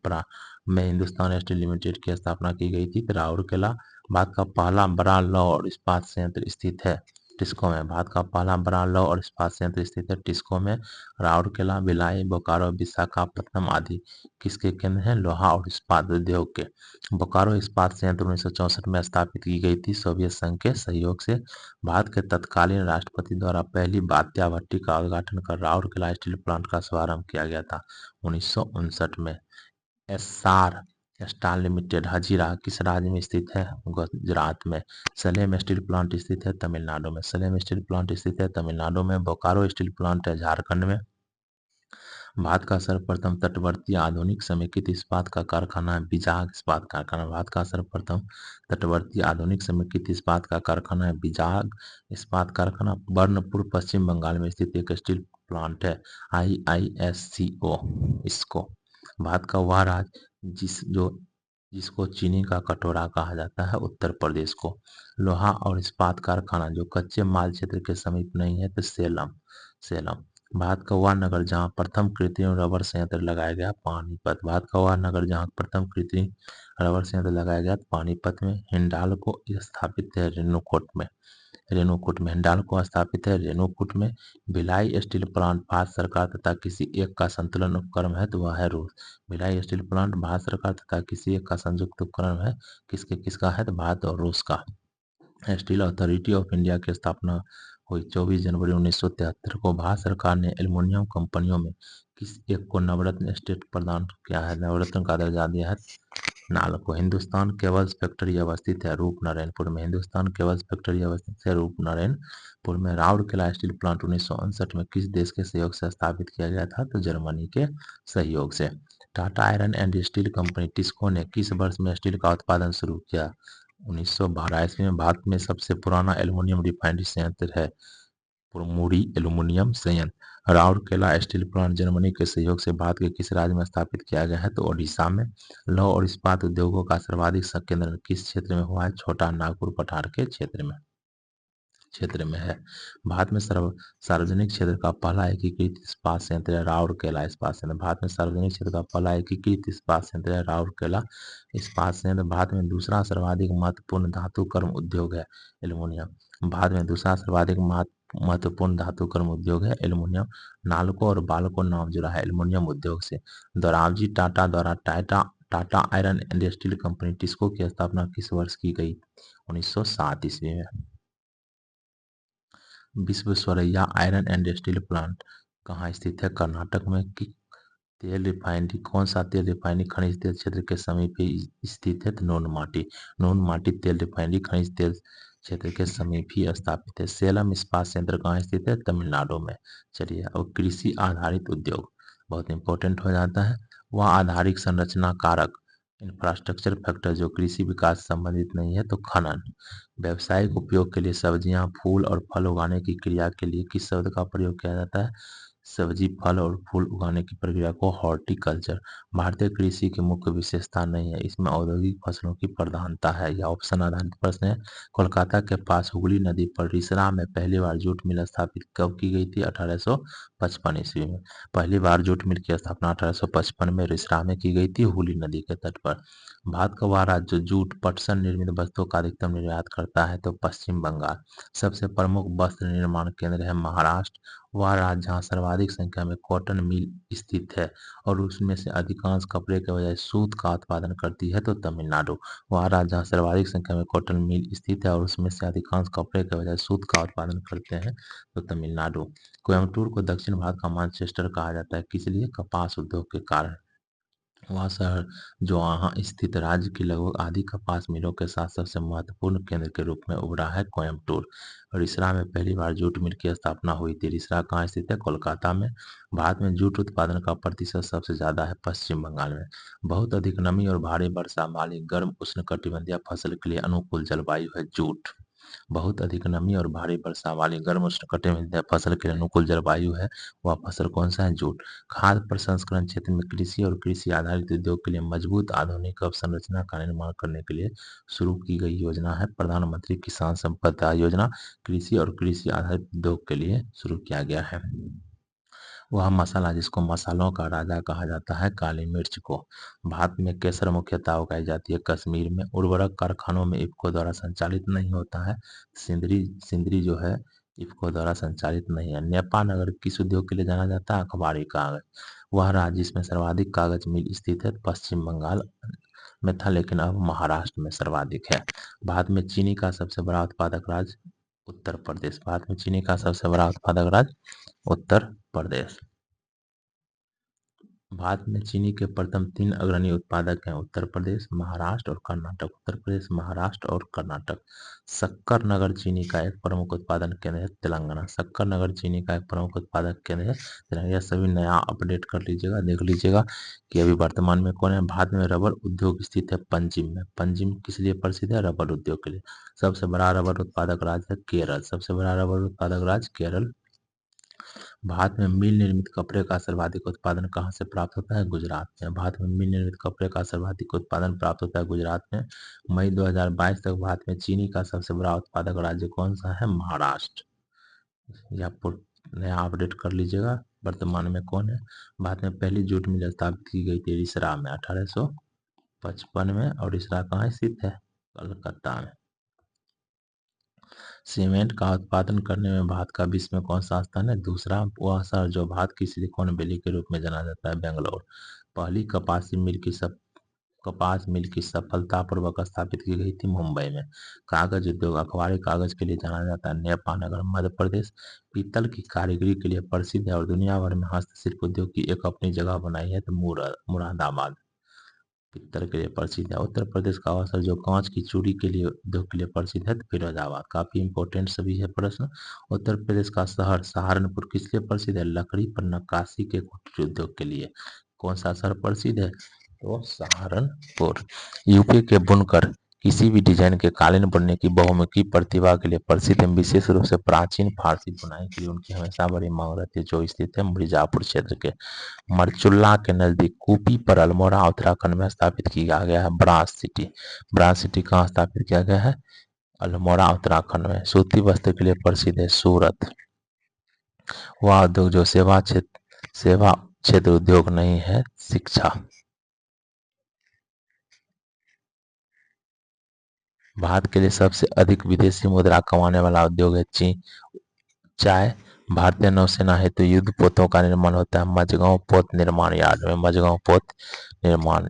Speaker 1: में हिंदुस्तान स्टील लिमिटेड की स्थापना की गई थी राउरकेला। भारत का पहला बड़ा लौह और इस्पात संयंत्र स्थित है टिस्को में। भारत का पहला बड़ा लौह और इस्पात संयंत्र स्थित है टिस्को में। राउरकेला, भिलाई, बोकारो, विशाखापत्तनम आदि किसके केंद्र हैं? लोहा और इस्पात उद्योग के। बोकारो इस्पात संयंत्र 1964 में स्थापित की गई थी सोवियत संघ के सहयोग से। भारत के तत्कालीन राष्ट्रपति द्वारा पहली बात्या भट्टी का उद्घाटन कर राउरकेला स्टील प्लांट का शुभारंभ किया गया था 1959 में। एस्सार स्टाल लिमिटेड हजीरा किस राज्य में स्थित है? गुजरात में। सलेम स्टील प्लांट स्थित है तमिलनाडु में। सलेम स्टील प्लांट स्थित है तमिलनाडु में। बोकारो स्टील प्लांट है झारखंड में। भारत का सर्वप्रथम तटवर्ती आधुनिक समेकित इस्पात का कारखाना है बिजाग इस्पात कारखाना। भारत का सर्वप्रथम तटवर्ती आधुनिक समेकित इस्पात का कारखाना है बिजाग इस्पात कारखाना। बर्नपुर पश्चिम बंगाल में स्थित एक स्टील प्लांट है IISCO इसको। भारत का वह राज्य जिसको चीनी का कटोरा कहा जाता है उत्तर प्रदेश को। लोहा और इस्पात कारखाना जो कच्चे माल क्षेत्र के समीप नहीं है तो सेलम। सेलम। भारत का वह नगर जहां प्रथम कृत्रिम रबर संयंत्र लगाया गया पानीपत। भारत का वह नगर जहां प्रथम कृत्रिम रबर संयंत्र लगाया गया पानीपत में। हिंडाल्को स्थापित है रेणुकूट में। हिंडाल्को स्थापित है रेणुकूट में। भिलाई स्टील प्लांट भारत सरकार तथा किसी एक का संतुलन उपक्रम है तो वह है रूस। भिलाई स्टील प्लांट भारत सरकार तथा किसी एक का संयुक्त उपक्रम है। किसका है? तो भारत और रूस का। स्टील अथॉरिटी ऑफ इंडिया की स्थापना हुई 24 जनवरी 1973 को। भारत सरकार ने एल्युमिनियम कंपनियों में किस एक को नवरत्न स्टेट प्रदान किया है? नवरत्न का दर्जा दिया है नालको। हिंदुस्तान केबल्स फैक्ट्री अवस्थित है रूपनारायणपुर में। हिंदुस्तान केबल्स फैक्ट्री अवस्थित है रूपनारायणपुर में। राउरकेला स्टील प्लांट 1959 में किस देश के सहयोग से स्थापित किया गया था? तो जर्मनी के सहयोग से। Tata iron and steel company TISCO ने किस वर्ष में स्टील का उत्पादन शुरू किया? 1912 ईस्वी में। भारत में सबसे पुराना एल्युमिनियम रिफाइनरी संयंत्र है पुरमुड़ी एल्युमिनियम संयंत्र। राउरकेला स्टील प्लांट जर्मनी के सहयोग से भारत के किस राज्य में स्थापित किया गया है? तो ओडिशा में। लौह और इस्पात उद्योगों का सर्वाधिक केंद्र किस क्षेत्र में हुआ है? छोटा नागपुर पठार के क्षेत्र में है। भारत में सार्वजनिक क्षेत्र का पहला एकीकृत इस्पात संयंत्र है राउरकेला इस्पात संयंत्र। भारत में सार्वजनिक क्षेत्र का पहला एकीकृत इस्पात संयंत्र है राउरकेला इस्पात संयंत्र। भारत में दूसरा सर्वाधिक महत्वपूर्ण धातु कर्म उद्योग है एल्युमिनियम। भारत में दूसरा सर्वाधिक महत्वपूर्ण धातु कर्म उद्योग है एल्युमिनियम। नालको और बालको नाम जुड़ा है एल्युमिनियम उद्योग से। दोराबजी टाटा द्वारा Tata iron and steel company TISCO की स्थापना किस वर्ष की गई? 1907 ईस्वी में। Visvesvaraya iron and steel plant कहाँ स्थित है? कर्नाटक में। तेल रिफाइनरी कौन सा तेल रिफाइनरी खनिज तेल क्षेत्र के समीप ही स्थित है? तो नून माटी तेल रिफाइनरी खनिज तेल क्षेत्र के समीप ही स्थापित है। सेलम इस्पात संयंत्र कहाँ स्थित है? तमिलनाडु में। चलिए अब कृषि आधारित उद्योग बहुत इंपॉर्टेंट हो जाता है। वह आधारिक संरचना कारक इंफ्रास्ट्रक्चर फैक्टर जो कृषि विकास से संबंधित नहीं है तो खनन। व्यावसायिक उपयोग के लिए सब्जियां, फूल और फल उगाने की क्रिया के लिए किस शब्द का प्रयोग किया जाता है? सब्जी, फल और फूल उगाने की प्रक्रिया को हॉर्टिकल्चर। भारतीय कृषि की मुख्य विशेषता नहीं है, इसमें औद्योगिक फसलों की प्रधानता है। यह ऑप्शन आधारित प्रश्न है। कोलकाता के पास हुगली नदी पर रिसरा में पहली बार जूट मिल स्थापित कब की गई थी? 1855 ईस्वी में। पहली बार जूट मिल की स्थापना 1855 में रिसरा में की गई थी हुगली नदी के तट पर। भारत का वह राज्य जो जूट पटसन निर्मित वस्तुओं का अधिकतम निर्यात करता है तो पश्चिम बंगाल। सबसे प्रमुख वस्त्र निर्माण केंद्र है महाराष्ट्र। वह राज्य जहाँ सर्वाधिक संख्या में कॉटन मिल स्थित है और उसमें से अधिकांश कपड़े के बजाय सूत का उत्पादन करती है तो तमिलनाडु। वह राज्य जहाँ सर्वाधिक संख्या में कॉटन मिल स्थित है और उसमें से अधिकांश कपड़े के बजाय सूत का उत्पादन करते हैं तो तमिलनाडु। कोयम्बटूर को दक्षिण भारत का मैनचेस्टर कहा जाता है किस लिए? कपास उद्योग के कारण। वह शहर जो वहाँ स्थित राज्य की लगभग आधी कपास मिलों के साथ सबसे महत्वपूर्ण केंद्र के रूप में उभरा है कोयम्बटूर। रिसरा में पहली बार जूट मिल की स्थापना हुई थी। रिसरा कहाँ स्थित है? कोलकाता में। भारत में जूट उत्पादन का प्रतिशत सबसे ज्यादा है पश्चिम बंगाल में। बहुत अधिक नमी और भारी वर्षा वाली गर्म उष्णकटिबंधीय फसल के लिए अनुकूल जलवायु है जूट। बहुत अधिक नमी और भारी वर्षा वाली गर्म उष्णकटिबंधीय फसल के लिए अनुकूल जलवायु है वह फसल कौन सा है? जूट। खाद्य प्रसंस्करण क्षेत्र में कृषि और कृषि आधारित उद्योग के लिए मजबूत आधुनिक अवसंरचना का निर्माण करने के लिए शुरू की गई योजना है प्रधानमंत्री किसान संपदा योजना। कृषि और कृषि आधारित उद्योग के लिए शुरू किया गया है। वह मसाला जिसको मसालों का राजा कहा जाता है, काली मिर्च को। भारत में केसर मुख्यतः उगाई जाती है कश्मीर में। उर्वरक कारखानों में इफ़को द्वारा संचालित नहीं होता है। सिंदरी सिंदरी जो है इफ़को द्वारा संचालित नहीं है। नेपाल नगर किस उद्योग के लिए जाना जाता है? अखबारी कागज। वह राज्य जिसमें सर्वाधिक कागज मिल स्थित है, पश्चिम बंगाल में था, लेकिन अब महाराष्ट्र में सर्वाधिक है। भारत में चीनी का सबसे बड़ा उत्पादक राज्य उत्तर प्रदेश। भारत में चीनी का सबसे बड़ा उत्पादक राज्य उत्तर प्रदेश। भारत में चीनी के प्रथम 3 अग्रणी उत्पादक हैं, उत्तर प्रदेश, महाराष्ट्र और कर्नाटक। उत्तर प्रदेश, महाराष्ट्र और कर्नाटक। शक्कर नगर चीनी का एक प्रमुख उत्पादन केंद्र है, तेलंगाना। शक्कर नगर चीनी का एक प्रमुख उत्पादक केंद्र है, तेलंगाना। यह सभी नया अपडेट कर लीजिएगा, देख लीजिएगा कि अभी वर्तमान में कौन है। भारत में रबर उद्योग स्थित है पंजिम में। पंजिम किस लिए प्रसिद्ध है? रबर उद्योग के लिए। सबसे बड़ा रबर उत्पादक राज्य है केरल। सबसे बड़ा रबर उत्पादक राज्य केरल। भारत में मिल निर्मित कपड़े का सर्वाधिक उत्पादन कहाँ से प्राप्त होता है? गुजरात में। भारत में मिल निर्मित कपड़े का सर्वाधिक उत्पादन प्राप्त होता है गुजरात में। मई 2022 तक भारत में चीनी का सबसे बड़ा उत्पादक राज्य कौन सा है? महाराष्ट्र। ये आपको नया अपडेट कर लीजिएगा। वर्तमान में कौन है? भारत में पहली जूट मिल स्थापित की गई थी रिसरा में 1855 में। और रिसरा कहाँ स्थित है? कलकत्ता में। सीमेंट का उत्पादन करने में भारत का विश्व में कौन सा स्थान है? दूसरा। वह शहर जो भारत की सिलिकॉन वैली के रूप में जाना जाता है, बेंगलोर। पहली कपास मिल की सफलतापूर्वक स्थापित की गई थी मुंबई में। कागज उद्योग अखबारी कागज के लिए जाना जाता है, नेपाल नगर, मध्य प्रदेश। पीतल की कारीगरी के लिए प्रसिद्ध है और दुनिया भर में हस्तशिल्प उद्योग की एक अपनी जगह बनाई है, तो मुरादाबाद पीतल के लिए प्रसिद्ध है। उत्तर प्रदेश का अवसर जो कांच की चूड़ी के लिए उद्योग के लिए प्रसिद्ध है, तो फिरोजाबाद। काफी इंपॉर्टेंट सभी है प्रश्न। उत्तर प्रदेश का शहर सहारनपुर किस लिए प्रसिद्ध है? लकड़ी पर नक्काशी के कुटीर उद्योग के लिए। कौन सा शहर प्रसिद्ध है? तो सहारनपुर। यूपी के बुनकर किसी भी डिजाइन के कालीन बुनने की बहुमुखी प्रतिभा के लिए प्रसिद्ध है। विशेष रूप से प्राचीन फारसी बुनाई के लिए उनकी हमेशा बड़ी मांग रहती है, जो स्थित है मिर्जापुर क्षेत्र के। मरचुल्ला के नजदीक कुपी पर अल्मोड़ा उत्तराखंड में स्थापित किया गया है ब्रास सिटी। ब्रास सिटी कहाँ स्थापित किया गया है? अल्मोड़ा उत्तराखंड में। सूती वस्त्र के लिए प्रसिद्ध है सूरत। वह उद्योग जो सेवा क्षेत्र उद्योग नहीं है, शिक्षा। भारत के लिए सबसे अधिक विदेशी मुद्रा कमाने वाला उद्योग है चाय। भारतीय नौसेना हेतु युद्ध पोतों का निर्माण होता है मझगांव पोत निर्माण यार्ड में। मझगांव पोत निर्माण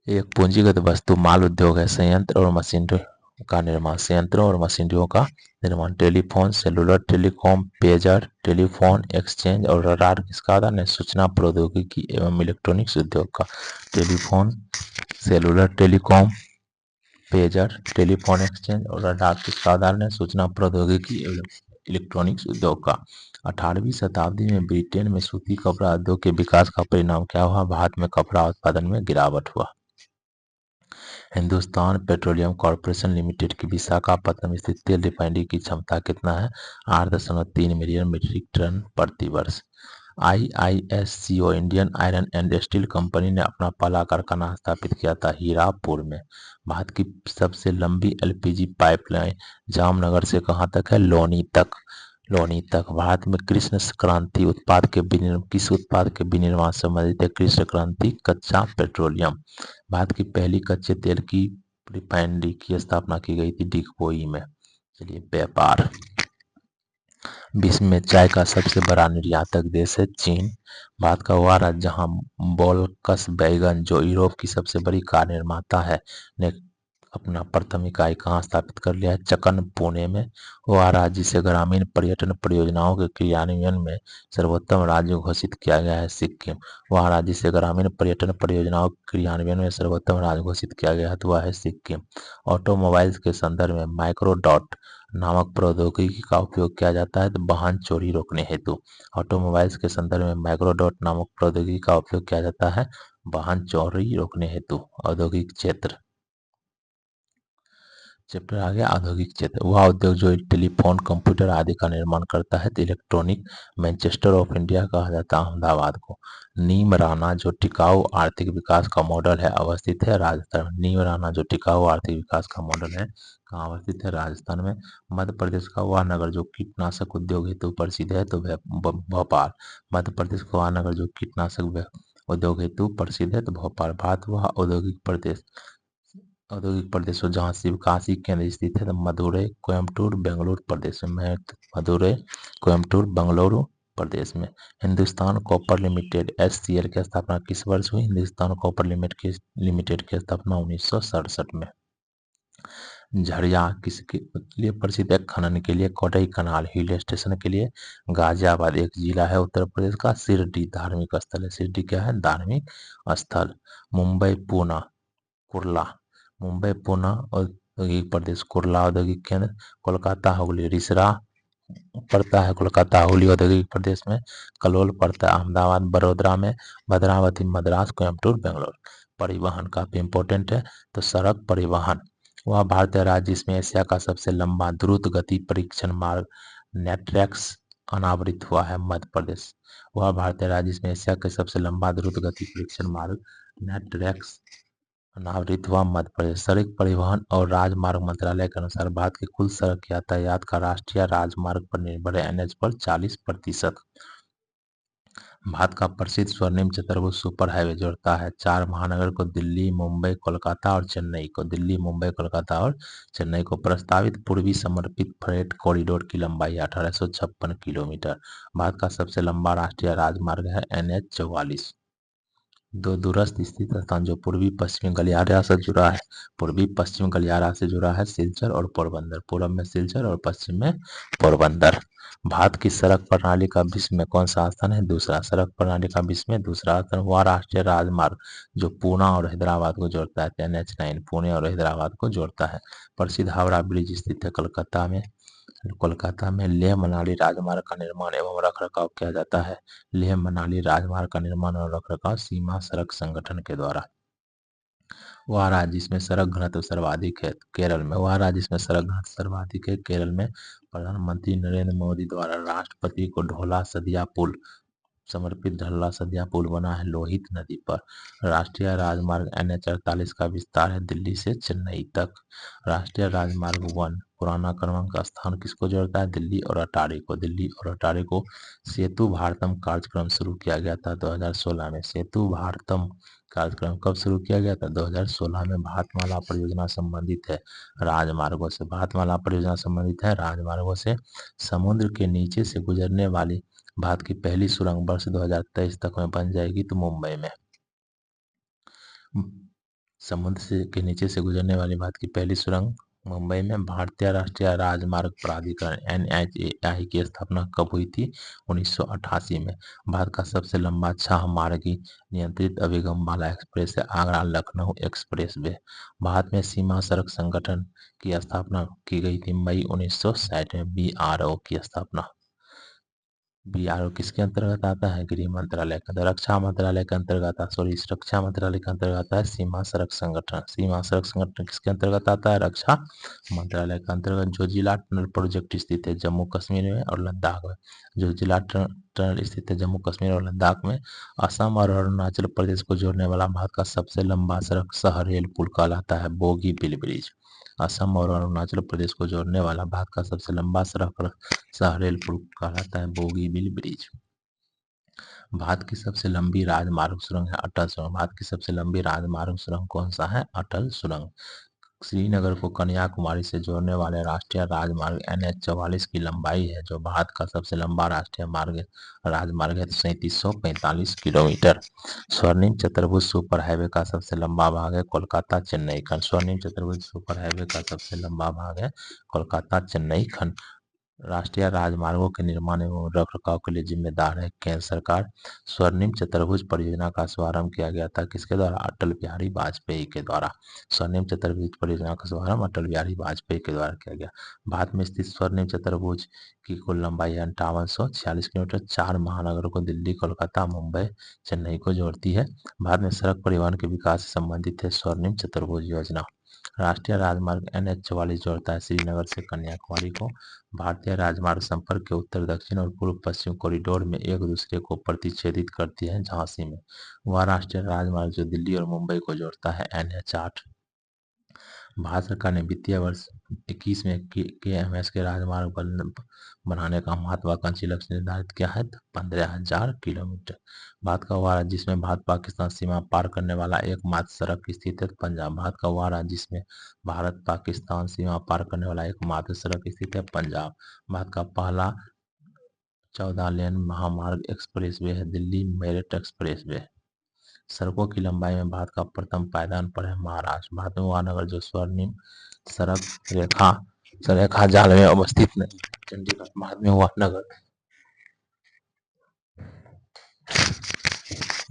Speaker 1: एक पूंजीगत वस्तु माल उद्योग है। संयंत्र और मशीनरी का निर्माण। संयंत्रों और मशीनरियों का निर्माण। Telephone, cellular, telecom, pager, telephone exchange और रडार किसका उदाहरण है? सूचना प्रौद्योगिकी एवं इलेक्ट्रॉनिक्स उद्योग का। Telephone, cellular, telecom, pager, telephone exchange और रडार किसका उदाहरण है? सूचना प्रौद्योगिकी एवं इलेक्ट्रॉनिक्स उद्योग का। 18वीं शताब्दी में ब्रिटेन में सूती कपड़ा उद्योग के विकास का परिणाम क्या हुआ? भारत में कपड़ा उत्पादन में गिरावट हुआ। हिंदुस्तान पेट्रोलियम कॉर्पोरेशन लिमिटेड की विशाखापत्तनम स्थित तेल रिफाइनरी की क्षमता कितना है? 8.3 मिलियन मीट्रिक टन प्रति वर्ष। IISCO Indian iron and steel company ने अपना पहला कारखाना स्थापित किया था हीरापुर में। भारत की सबसे लंबी LPG पाइपलाइन जामनगर से कहाँ तक है? लोनी तक। लोनी तक। भारत में कृष्ण क्रांति उत्पाद के किस उत्पाद के विनिर्माण से संबंधित है? कृष्ण क्रांति कच्चा पेट्रोलियम। भारत की पहली कच्चे तेल की रिफाइनरी की स्थापना की गई थी डिगबोई में। चलिए, व्यापार। विश्व में चाय का सबसे बड़ा निर्यातक देश है चीन। भारत का वह राज्य जहां बोल्कस बैगन जो यूरोप की सबसे बड़ी कार निर्माता है ने अपना प्रथम इकाई कहाँ स्थापित कर लिया है? चकन, पुणे में। वह राज्य जिसे ग्रामीण पर्यटन परियोजनाओं के क्रियान्वयन में सर्वोत्तम राज्य घोषित किया गया है सिक्किम। वह राज्य जिसे ग्रामीण पर्यटन परियोजनाओं के क्रियान्वयन में सर्वोत्तम राज्य घोषित किया गया है, तो वह है सिक्किम। ऑटोमोबाइल्स के संदर्भ में माइक्रोडॉट नामक प्रौद्योगिकी का उपयोग किया जाता है, तो वाहन चोरी रोकने हेतु। ऑटोमोबाइल्स के संदर्भ में माइक्रोडॉट नामक प्रौद्योगिकी का उपयोग किया जाता है वाहन चोरी रोकने हेतु। औद्योगिक क्षेत्र। चैप्टर आ गया औद्योगिक क्षेत्र। वह उद्योग जो टेलीफोन, कंप्यूटर आदि का निर्माण करता है। तो इलेक्ट्रॉनिक मैनचेस्टर ऑफ इंडिया कहा जाता है अहमदाबाद को। नीम राना जो टिकाऊ आर्थिक विकास का मॉडल है, अवस्थित है राजस्थान में। नीम राना जो टिकाऊ आर्थिक विकास का मॉडल है, कहाँ अवस्थित है? राजस्थान में। मध्य प्रदेश का वह नगर जो कीटनाशक उद्योग हेतु प्रसिद्ध है, तो भोपाल। मध्य प्रदेश का वह नगर जो कीटनाशक उद्योग हेतु प्रसिद्ध है, तो भोपाल। भारत वह औद्योगिक प्रदेश हो जहाँ शिवकाशी केंद्र स्थित है, तो मदुरई, कोयम्बटूर, बेंगलुरु प्रदेश में। मदुरई, कोयम्बटूर, बेंगलुरु प्रदेश में। हिंदुस्तान कॉपर लिमिटेड एचसीएल की स्थापना किस वर्ष हुई? हिंदुस्तान कॉपर लिमिटेड की स्थापना 1967 में। झरिया किसके लिए प्रसिद्ध है? खनन के लिए। कोडई कनाल हिल स्टेशन के लिए। गाजियाबाद एक जिला है उत्तर प्रदेश का। शिरडी धार्मिक स्थल है। शिरडी क्या है? धार्मिक स्थल। मुंबई, पूना, कुर्ला। मुंबई, पूना औद्योगिक प्रदेश, कुर्ला औद्योगिक केंद्र। कोलकाता, हुगली, रिसरा पड़ता है कोलकाता हुगली औद्योगिक प्रदेश में। कलोल पड़ता है अहमदाबाद, बड़ोदरा में। भद्रावती, मद्रास, कोयम्बटूर, बेंगलोर। परिवहन काफी इंपॉर्टेंट है, तो सड़क परिवहन। वह भारतीय राज्य जिसमें एशिया का सबसे लंबा द्रुत गति परीक्षण मार्ग नेट्रैक्स अनावृत हुआ है, मध्य प्रदेश। वह भारतीय राज्य जिसमें एशिया के सबसे लंबा द्रुत गति परीक्षण मार्ग नेट्रैक्स अनावृत हुआ, मध्य प्रदेश। सड़क परिवहन और राजमार्ग मंत्रालय के अनुसार भारत के कुल सड़क यातायात का राष्ट्रीय राजमार्ग पर निर्भर है, एनएच पर 40%। भारत का प्रसिद्ध स्वर्णिम चतुर्भुज सुपर हाईवे जोड़ता है चार महानगर को, दिल्ली, मुंबई, कोलकाता और चेन्नई को। दिल्ली, मुंबई, कोलकाता और चेन्नई को। प्रस्तावित पूर्वी समर्पित फ्रेट कॉरिडोर की लंबाई 1856 किलोमीटर। भारत का सबसे लंबा राष्ट्रीय राजमार्ग है NH 44। दो दूरस्थ स्थित स्थान जो पूर्वी पश्चिमी गलियारा से जुड़ा है, पूर्वी पश्चिम गलियारा से जुड़ा है, सिलचर और पोरबंदर। पूर्व में सिलचर और पश्चिम में पोरबंदर। भारत की सड़क प्रणाली का विश्व में कौन सा स्थान है? दूसरा। सड़क प्रणाली का विश्व में दूसरा स्थान। वह राष्ट्रीय राजमार्ग जो पूना और हैदराबाद को जोड़ता है, NH 9 पुणे और हैदराबाद को जोड़ता है। प्रसिद्ध हावड़ा ब्रिज स्थित है कोलकाता में। कोलकाता में लेह मनाली राजमार्ग का निर्माण एवं रखरखाव किया जाता है। लेह मनाली राजमार्ग का निर्माण और रखरखाव सीमा सड़क संगठन के द्वारा। वह राज्य जिसमें सड़क घनत्व सर्वाधिक है, केरल में। वह राज्य जिसमें सड़क घनत्व सर्वाधिक है, केरल में। प्रधानमंत्री नरेंद्र मोदी द्वारा राष्ट्रपति को ढोला सदिया पुल समर्पित ढल्ला सदिया पुल बना है लोहित नदी पर। राष्ट्रीय राजमार्ग NH 48 का विस्तार है दिल्ली से चेन्नई तक। राष्ट्रीय राजमार्ग 1 पुराना क्रमांक का स्थान किसको जोड़ता है? दिल्ली और अटारी को। दिल्ली और अटारी को। सेतु भारतम कार्यक्रम शुरू किया गया था 2016 में। सेतु भारतम कार्यक्रम कब शुरू किया गया था? 2016 में। भारतमाला परियोजना संबंधित है राजमार्गों से। भारतमाला परियोजना संबंधित है राजमार्गों से। समुद्र के नीचे से गुजरने वाली भारत की पहली सुरंग वर्ष 2023 तक में बन जाएगी, तो मुंबई में। समुद्र से के नीचे से गुजरने वाली भारत की पहली सुरंग मुंबई में। भारतीय राष्ट्रीय राजमार्ग प्राधिकरण NHAI की स्थापना कब हुई थी? 1988 में। भारत का सबसे लंबा 6 मार्गी नियंत्रित अभिगम वाला एक्सप्रेस है आगरा लखनऊ एक्सप्रेस वे। भारत में सीमा सड़क संगठन की स्थापना की गई थी मई 1960 में। BRO की स्थापना। BRO किसके अंतर्गत आता है? गृह मंत्रालय के अंतर्गत। रक्षा मंत्रालय के अंतर्गत रक्षा मंत्रालय के अंतर्गत आता है सीमा सड़क संगठन। सीमा सड़क संगठन किसके अंतर्गत आता है? रक्षा मंत्रालय के अंतर्गत। जो जिला टनल प्रोजेक्ट स्थित है जम्मू कश्मीर में और लद्दाख में। जो जिला टनल स्थित है जम्मू कश्मीर और लद्दाख में। असम और अरुणाचल प्रदेश को जोड़ने वाला भारत का सबसे लंबा सड़क सह रेल पुल कहलाता है बोगीबील ब्रिज। असम और अरुणाचल प्रदेश को जोड़ने वाला भारत का सबसे लंबा सड़क सह रेल पुल कहलाता है बोगीबील ब्रिज। भारत की सबसे लंबी राजमार्ग सुरंग है अटल सुरंग। भारत की सबसे लंबी राजमार्ग सुरंग कौन सा है? अटल सुरंग। श्रीनगर को कन्याकुमारी से जोड़ने वाले राष्ट्रीय राजमार्ग NH 44 की लंबाई है, जो भारत का सबसे लंबा राष्ट्रीय राजमार्ग है, 3745 किलोमीटर। स्वर्णिम चतुर्भुज सुपर हाईवे का सबसे लंबा भाग है कोलकाता चेन्नई खंड। स्वर्णिम चतुर्भुज सुपर हाईवे का सबसे लंबा भाग है कोलकाता चेन्नई खंड। राष्ट्रीय राजमार्गों के निर्माण एवं रखरखाव के लिए जिम्मेदार है केंद्र सरकार। स्वर्णिम चतुर्भुज परियोजना का शुभारंभ किया गया था किसके द्वारा? अटल बिहारी वाजपेयी के द्वारा। स्वर्णिम चतुर्भुज परियोजना का शुभारंभ अटल बिहारी वाजपेयी के द्वारा किया गया। भारत में स्थित स्वर्णिम चतुर्भुज की कुल लंबाई 5846 किलोमीटर। चार महानगरों को दिल्ली, कोलकाता, मुंबई, चेन्नई को जोड़ती है। भारत में सड़क परिवहन के विकास से संबंधित है स्वर्णिम चतुर्भुज योजना। राष्ट्रीय राजमार्ग NH 44 जोड़ता है श्रीनगर से कन्याकुमारी को। भारतीय राजमार्ग संपर्क के उत्तर दक्षिण और पूर्व पश्चिम कॉरिडोर में एक दूसरे को प्रतिच्छेदित करती है। झांसी में वह राष्ट्रीय राजमार्ग जो दिल्ली और मुंबई को जोड़ता है NH 8। भारत सरकार ने वित्तीय वर्ष 21 में KMS के राजमार्ग बनाने का महत्वाकांक्षी लक्ष्य निर्धारित किया है 15,000 किलोमीटर। भारत का वह राज्य जिसमें भारत पाकिस्तान सीमा पार करने वाला एकमात्र सड़क स्थित है पंजाब। भारत का वह राज्य जिसमें भारत पाकिस्तान सीमा पार करने वाला एकमात्र सड़क स्थित है पंजाब। भारत का पहला 14 लेन महामार्ग एक्सप्रेसवे है दिल्ली मेरठ एक्सप्रेसवे। सड़कों की लंबाई में भारत का प्रथम पायदान पर है महाराष्ट्र। भारत में महानगर जो स्वर्णिम सड़क रेखा जाल में अवस्थित नहीं है चंडीगढ़।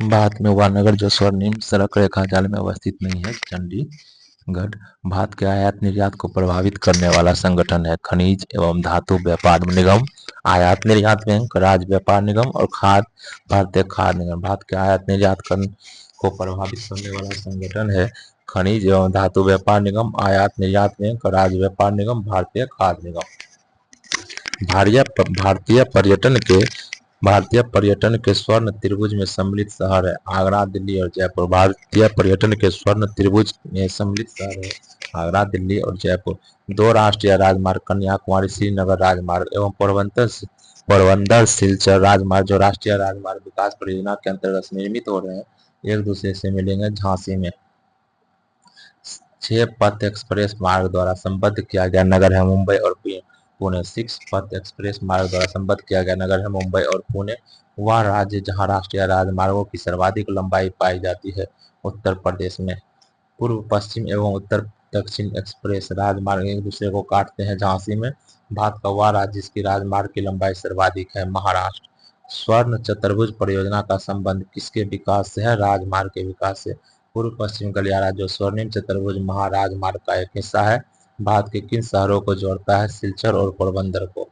Speaker 1: भारत में वह नगर जो स्वर्णिम सड़क रेखा जाल में अवस्थित नहीं है चंडीगढ़। भारत के आयात निर्यात को प्रभावित करने वाला संगठन है खनिज एवं धातु व्यापार निगम, आयात निर्यात बैंक, राज्य व्यापार निगम और भारतीय खाद्य निगम। भारत के आयात निर्यात को प्रभावित करने वाला संगठन है खनिज एवं धातु व्यापार निगम, आयात निर्यात बैंक, राज्य व्यापार निगम, भारतीय खाद्य निगम। भारतीय पर्यटन के स्वर्ण त्रिभुज में सम्मिलित शहर है आगरा, दिल्ली और जयपुर। भारतीय पर्यटन के स्वर्ण त्रिभुज में सम्मिलित शहर है आगरा, दिल्ली और जयपुर। 2 राष्ट्रीय राजमार्ग कन्याकुमारी श्रीनगर राजमार्ग एवं पोरबंदर सिलचर राजमार्ग जो राष्ट्रीय राजमार्ग विकास परियोजना के अंतर्गत निर्मित हो रहे हैं एक दूसरे से मिलेंगे झांसी में। 6 पथ एक्सप्रेस मार्ग द्वारा संबद्ध किया गया नगर है मुंबई और पुणे। 6 पथ एक्सप्रेस मार्ग द्वारा संबद्ध किया गया नगर है मुंबई और पुणे। वह राज्य जहां राष्ट्रीय राजमार्गों की सर्वाधिक लंबाई पाई जाती है उत्तर प्रदेश में। पूर्व पश्चिम एवं उत्तर दक्षिण एक्सप्रेस राजमार्ग एक दूसरे को काटते हैं झांसी में। भारत का वह राज्य जिसकी राजमार्ग की लंबाई सर्वाधिक है महाराष्ट्र। स्वर्ण चतुर्भुज परियोजना का संबंध किसके विकास से है राजमार्ग के विकास से। पूर्व पश्चिम गलियारा जो स्वर्णिम चतुर्भुज महाराजमार्ग का एक हिस्सा है भारत के किन शहरों को जोड़ता है सिलचर और पोरबंदर को।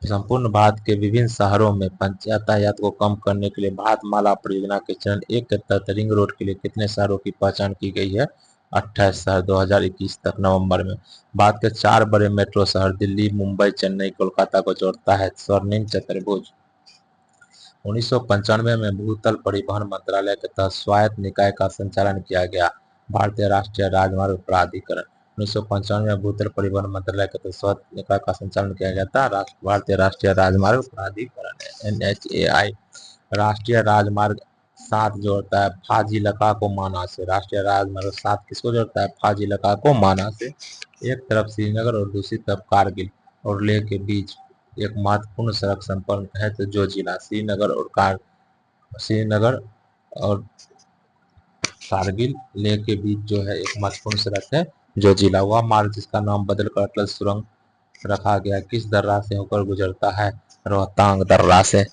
Speaker 1: संपूर्ण भारत के विभिन्न शहरों में यातायात को कम करने के लिए भारतमाला परियोजना के चरण 1 के तहत रिंग रोड के लिए कितने शहरों की पहचान की गई है 28 शहर 2021 तक नवंबर में। भारत के 4 बड़े मेट्रो शहर दिल्ली, मुंबई, चेन्नई, कोलकाता को जोड़ता है स्वर्णिम चतुर्भुज। 1995 में भूतल परिवहन मंत्रालय के तहत स्वायत्त निकाय का संचालन किया गया भारतीय राष्ट्रीय राजमार्ग प्राधिकरण। 1995 में भूतल परिवहन मंत्रालय के तहत स्वायत्त निकाय का संचालन किया गया था भारतीय राष्ट्रीय राजमार्ग प्राधिकरण NHAI। राष्ट्रीय राजमार्ग 7 जोड़ता है फाजिलका को माना से। राष्ट्रीय राजमार्ग 7 किसको जोड़ता है फाजिलका को माना से। एक तरफ श्रीनगर और दूसरी तरफ कारगिल और लेह के बीच एक महत्वपूर्ण सड़क संपर्क है तो जो जिला श्रीनगर और कारगिल लेह के बीच जो है एक महत्वपूर्ण सड़क है जो जिला। वह मार्ग जिसका नाम बदलकर अटल सुरंग रखा गया किस दर्रा से होकर गुजरता है रोहतांग दर्रा से।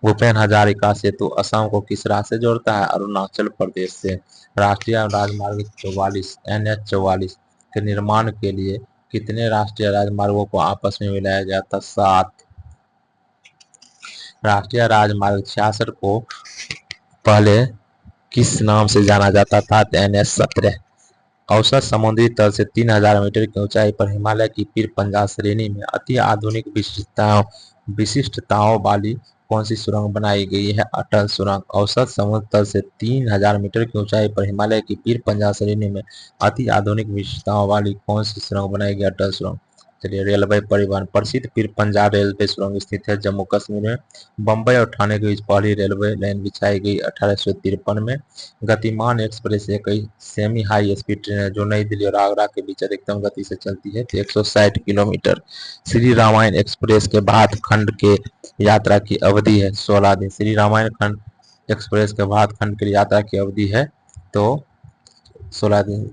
Speaker 1: भूपेन हजारिका सेतु असम को किस राज्य से जोड़ता है अरुणाचल प्रदेश से। राष्ट्रीय राजमार्ग 44 NH 44 के निर्माण के लिए कितने राष्ट्रीय राजमार्गों को आपस में मिलाया गया था 7। राष्ट्रीय राजमार्ग 66 को पहले किस नाम से जाना जाता था NH 17। औसत समुद्री तल से 3000 मीटर की ऊंचाई पर हिमालय की पीर पंजाब श्रेणी में अति आधुनिक विशिष्टताओं वाली कौन सी सुरंग बनाई गई है अटल सुरंग। औसत समुद्र तल से 3000 मीटर की ऊंचाई पर हिमालय की पीर पंजाब श्रेणी में अति आधुनिक विशिष्टताओं वाली कौन सी सुरंग बनाई गई अटल सुरंग। चलिए रेलवे परिवहन प्रसिद्ध पीर पंजाब रेलवे सुरंग स्थित है जम्मू कश्मीर में। बम्बई और ठाणे के बीच पहली रेलवे लाइन बिछाई गई 1853 में। गतिमान एक्सप्रेस एक सेमी हाई स्पीड ट्रेन है जो नई दिल्ली और आगरा के बीच अधिकतम गति से चलती है 160 किलोमीटर। श्री रामायण एक्सप्रेस के भात खंड के यात्रा की अवधि है 16 दिन। श्री रामायण खंड एक्सप्रेस के भात खंड की यात्रा की अवधि है तो 16 दिन।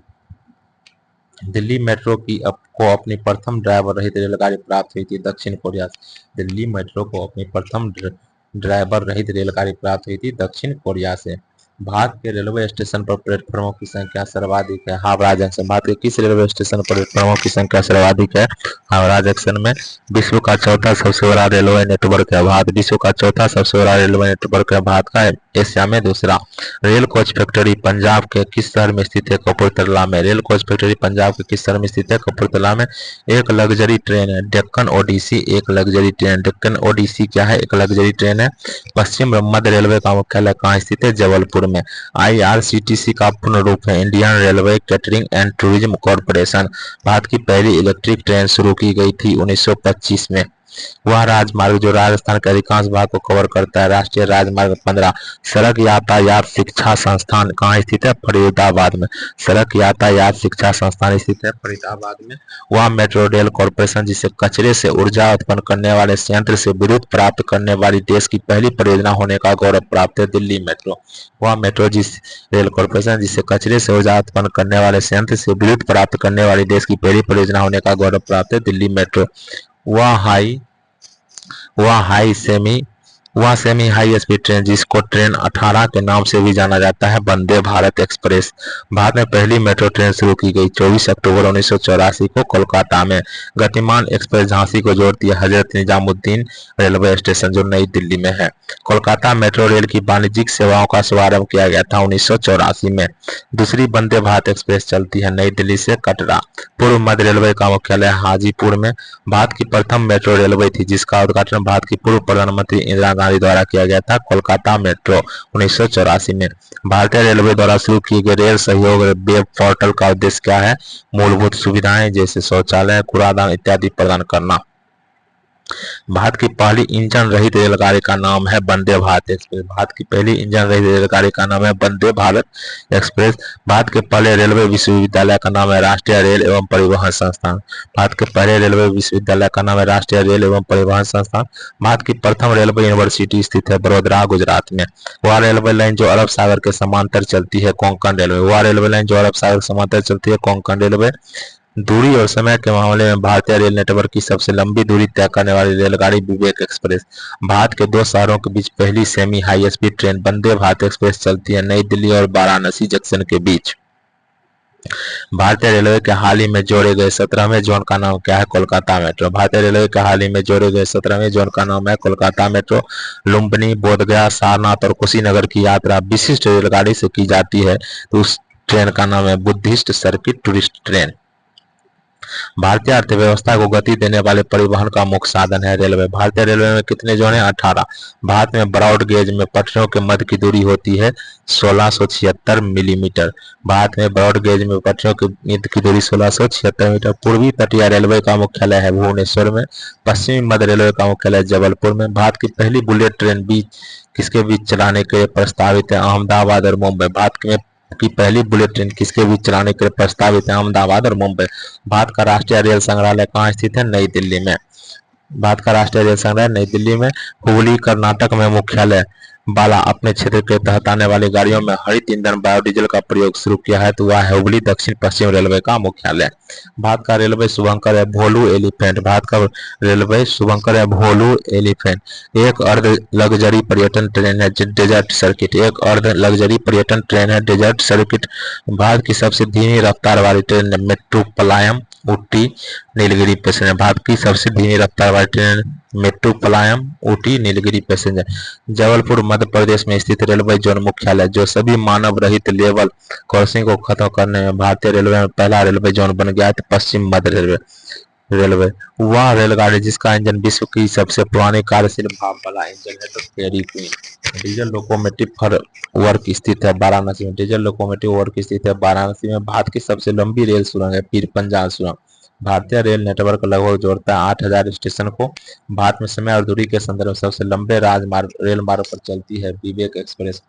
Speaker 1: दिल्ली मेट्रो को अपनी प्रथम ड्राइवर रहित रेलगाड़ी प्राप्त हुई थी दक्षिण कोरिया से। दिल्ली मेट्रो को अपनी प्रथम ड्राइवर रहित रेलगाड़ी प्राप्त हुई थी दक्षिण कोरिया से। भारत के रेलवे स्टेशन पर प्लेटफार्मों की संख्या सर्वाधिक है? हावड़ा जंक्शन। भारत के किस रेलवे स्टेशन पर प्लेटफार्मों की संख्या सर्वाधिक है? हावड़ा जंक्शन में। विश्व का चौथा सबसे बड़ा रेलवे नेटवर्क है? भारत विश्व का चौथा सबसे बड़ा रेलवे नेटवर्क है भारत का, एशिया में दूसरा। रेल कोच फैक्ट्री पंजाब के किस शहर में स्थित है? कपूरथला में। रेल कोच फैक्ट्री पंजाब के किस शहर में स्थित है? कपूरथला में। एक लग्जरी ट्रेन है डेक्कन ओडिसी, एक लग्जरी ट्रेन। डेक्कन ओडिसी क्या है? एक लग्जरी ट्रेन है। पश्चिम मध्य रेलवे का मुख्यालय कहाँ स्थित है? जबलपुर में। आईआरसीटीसी का पूर्ण रूप है Indian railway catering and tourism corporation. Bharat की पहली इलेक्ट्रिक ट्रेन शुरू की गई थी 1925 में। वह राजमार्ग जो राजस्थान के अधिकांश भाग को कवर करता है, राष्ट्रीय राजमार्ग 15। सड़क यातायात शिक्षा संस्थान कहाँ स्थित है? फरीदाबाद में। सड़क यातायात शिक्षा संस्थान स्थित है फरीदाबाद में। वह मेट्रो रेल कॉरपोरेशन जिसे कचरे से ऊर्जा उत्पन्न करने वाले संयंत्र से विद्युत प्राप्त करने वाली देश की पहली परियोजना होने का गौरव प्राप्त है, दिल्ली मेट्रो। वह मेट्रो जिस रेल कॉरपोरेशन जिसे कचरे से ऊर्जा उत्पन्न करने वाले संयंत्र से विद्युत प्राप्त करने वाली देश की पहली परियोजना होने का गौरव प्राप्त है, दिल्ली मेट्रो। वह हाई वह हाई सेमी वह सेमी हाई स्पीड ट्रेन जिसको ट्रेन 18 के नाम से भी जाना जाता है, वंदे भारत एक्सप्रेस। भारत में पहली मेट्रो ट्रेन शुरू की गई 24 अक्टूबर 1984 को कोलकाता में। गतिमान एक्सप्रेस झांसी को जोड़ती है हजरत निजामुद्दीन रेलवे स्टेशन जो नई दिल्ली में है। कोलकाता मेट्रो रेल की वाणिज्यिक सेवाओं का शुभारंभ किया गया था 1984 में। दूसरी वंदे भारत एक्सप्रेस चलती है नई दिल्ली से कटरा। पूर्व मध्य रेलवे का मुख्यालय हाजीपुर में। भारत की प्रथम मेट्रो रेलवे थी जिसका उद्घाटन भारत की पूर्व प्रधानमंत्री इंदिरा गांधी द्वारा किया गया था, कोलकाता मेट्रो 1984 में। भारतीय रेलवे द्वारा शुरू किए गए रेल सहयोग वेब पोर्टल का उद्देश्य क्या है? मूलभूत सुविधाएं जैसे शौचालय, कूड़ादान इत्यादि प्रदान करना। भारत की पहली इंजन रहित रेलगाड़ी का नाम है वंदे भारत एक्सप्रेस। भारत की पहली इंजन रहित रेलगाड़ी का नाम है वंदे भारत एक्सप्रेस। भारत के पहले रेलवे विश्वविद्यालय का नाम है राष्ट्रीय रेल एवं परिवहन संस्थान। भारत के पहले रेलवे विश्वविद्यालय का नाम है राष्ट्रीय रेल एवं परिवहन संस्थान। भारत की प्रथम रेलवे यूनिवर्सिटी स्थित है बड़ोदरा, गुजरात में। वह रेलवे लाइन जो अरब सागर के समांतर चलती है, कोंकण रेलवे। वह रेलवे लाइन जो अरब सागर के समांतर चलती है, कोंकण रेलवे। दूरी और समय के मामले में भारतीय रेल नेटवर्क की सबसे लंबी दूरी तय करने वाली रेलगाड़ी विवेक एक्सप्रेस। भारत के दो शहरों के बीच पहली semi high speed train Vande Bharat express चलती है नई दिल्ली और वाराणसी जंक्शन के बीच। भारतीय रेलवे के हाल ही में जोड़े गए 17वें जोन का नाम क्या है? कोलकाता मेट्रो। भारतीय रेलवे के हाल ही में जोड़े गए 17वें जोन का नाम है कोलकाता मेट्रो। लुम्बिनी, बोधगया, सारनाथ और कुशीनगर की यात्रा विशिष्ट रेलगाड़ी से की जाती है तो उस ट्रेन का नाम है बुद्धिस्ट सर्किट टूरिस्ट ट्रेन। भारतीय अर्थव्यवस्था को गति देने वाले परिवहन का मुख्य साधन है रेलवे। भारतीय रेलवे में कितने जोन हैं? 18। भारत में ब्रॉड गेज में पटरियों के मध्य की दूरी होती है 1676 मिलीमीटर। भारत में ब्रॉड गेज में पटरियों के मध्य की दूरी 1676 मीटर। पूर्वी तटीय रेलवे का मुख्यालय है भुवनेश्वर में। पश्चिमी मध्य रेलवे का मुख्यालय जबलपुर में। भारत की पहली बुलेट ट्रेन बीच किसके बीच चलाने के लिए प्रस्तावित है? अहमदाबाद और मुंबई। भारत में की पहली बुलेट ट्रेन किसके बीच चलाने के लिए प्रस्तावित है? अहमदाबाद और मुंबई। भारत का राष्ट्रीय रेल संग्रहालय कहाँ स्थित है? नई दिल्ली में। भारत का राष्ट्रीय रेल संग्रहालय नई दिल्ली में। हुबली कर्नाटक में मुख्यालय वाला अपने क्षेत्र के तहत आने वाली गाड़ियों में हरित ईंधन बायोडीजल का प्रयोग शुरू किया है तो वह है हुबली दक्षिण पश्चिम रेलवे का मुख्यालय। भारत का रेलवे शुभंकर है भोलू एलिफेंट। भारत का रेलवे शुभंकर है भोलू एलिफेंट। एक अर्ध लग्जरी पर्यटन ट्रेन है डेजर्ट सर्किट। एक अर्ध लग्जरी पर्यटन ट्रेन है डेजर्ट सर्किट। भारत की सबसे धीमी रफ्तार वाली ट्रेन है मेट्रोप्लायम ऊटी नीलगिरी पैसेंजर। भारत की सबसे धीमी रफ्तार वाली ट्रेन मेट्रोप्लायम ऊटी नीलगिरी पैसेंजर। जबलपुर मध्य प्रदेश में स्थित रेलवे जोन मुख्यालय जो सभी मानव रहित लेवल क्रॉसिंग को खत्म करने में भारतीय रेलवे में पहला रेलवे जोन बन गया है पश्चिम मध्य रेलवे। वह रेलगाड़ी जिसका इंजन विश्व की सबसे पुरानी कार्यशील भाप वाला इंजन है तो Fairy Queen. Diesel locomotive for work स्थित है वाराणसी में। डीजल लोकोमोटिव वर्क स्थित है वाराणसी में। भारत की सबसे लंबी रेल सुरंग है पीर पंजाल सुरंग। भारतीय रेल नेटवर्क लगभग जोड़ता है 8000 स्टेशन को। भारत में समय और दूरी के संदर्भ में सबसे लंबे रेल मार्ग पर चलती है विवेक एक्सप्रेस।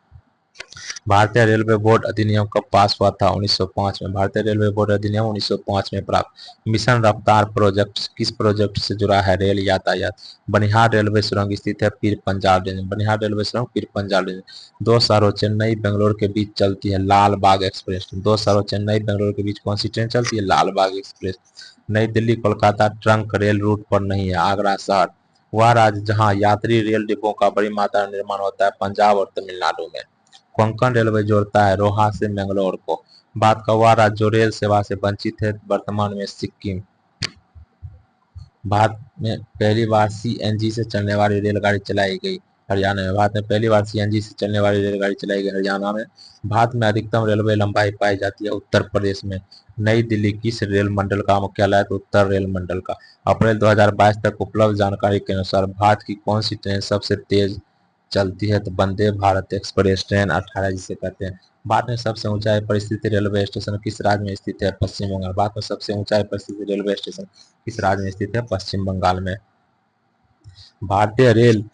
Speaker 1: भारतीय रेलवे बोर्ड अधिनियम कब पास हुआ था? 1905 में। भारतीय रेलवे बोर्ड अधिनियम 1905 में प्राप्त। मिशन रफ्तार प्रोजेक्ट किस प्रोजेक्ट से जुड़ा है? रेल यातायात। बनिहाल रेलवे सुरंग स्थित है पीर पंजाल रेंज। बनिहाल रेलवे सुरंग पीर पंजाल रेंज। दो शहरों चेन्नई बेंगलोर के बीच चलती है लाल बाग एक्सप्रेस। दो शहरों चेन्नई बेंगलोर के बीच कौन सी ट्रेन चलती है? लाल बाग एक्सप्रेस। नई Delhi Kolkata trunk rail route पर नहीं है आगरा शहर। वह राज्य जहां यात्री रेल डिब्बों का बड़ी मात्रा में निर्माण होता है पंजाब और तमिलनाडु में। कोंकण रेलवे जोड़ता है रोहा से मैंगलोर को। भारत का वह राज्य जो रेल सेवा से वंचित है वर्तमान में सिक्किम। भारत में पहली बार सीएनजी से चलने वाली रेलगाड़ी चलाई गई हरियाणा में। भारत में पहली बार सीएनजी से चलने वाली रेलगाड़ी चलाई गई हरियाणा में। भारत में अधिकतम रेलवे लंबाई पाई जाती है उत्तर प्रदेश में। नई दिल्ली किस रेल मंडल का मुख्यालय है? तो उत्तर रेल मंडल का। अप्रैल 2022 तक उपलब्ध जानकारी के अनुसार भारत की कौन सी ट्रेन सबसे तेज चलती है? तो वंदे भारत एक्सप्रेस ट्रेन 18 जिसे कहते हैं। भारत में सबसे ऊंचाई पर स्थित रेलवे स्टेशन किस राज्य में स्थित है? पश्चिम बंगाल। भारत में सबसे ऊंचाई पर स्थित रेलवे स्टेशन किस राज्य में स्थित है? पश्चिम बंगाल में। भारतीय रेल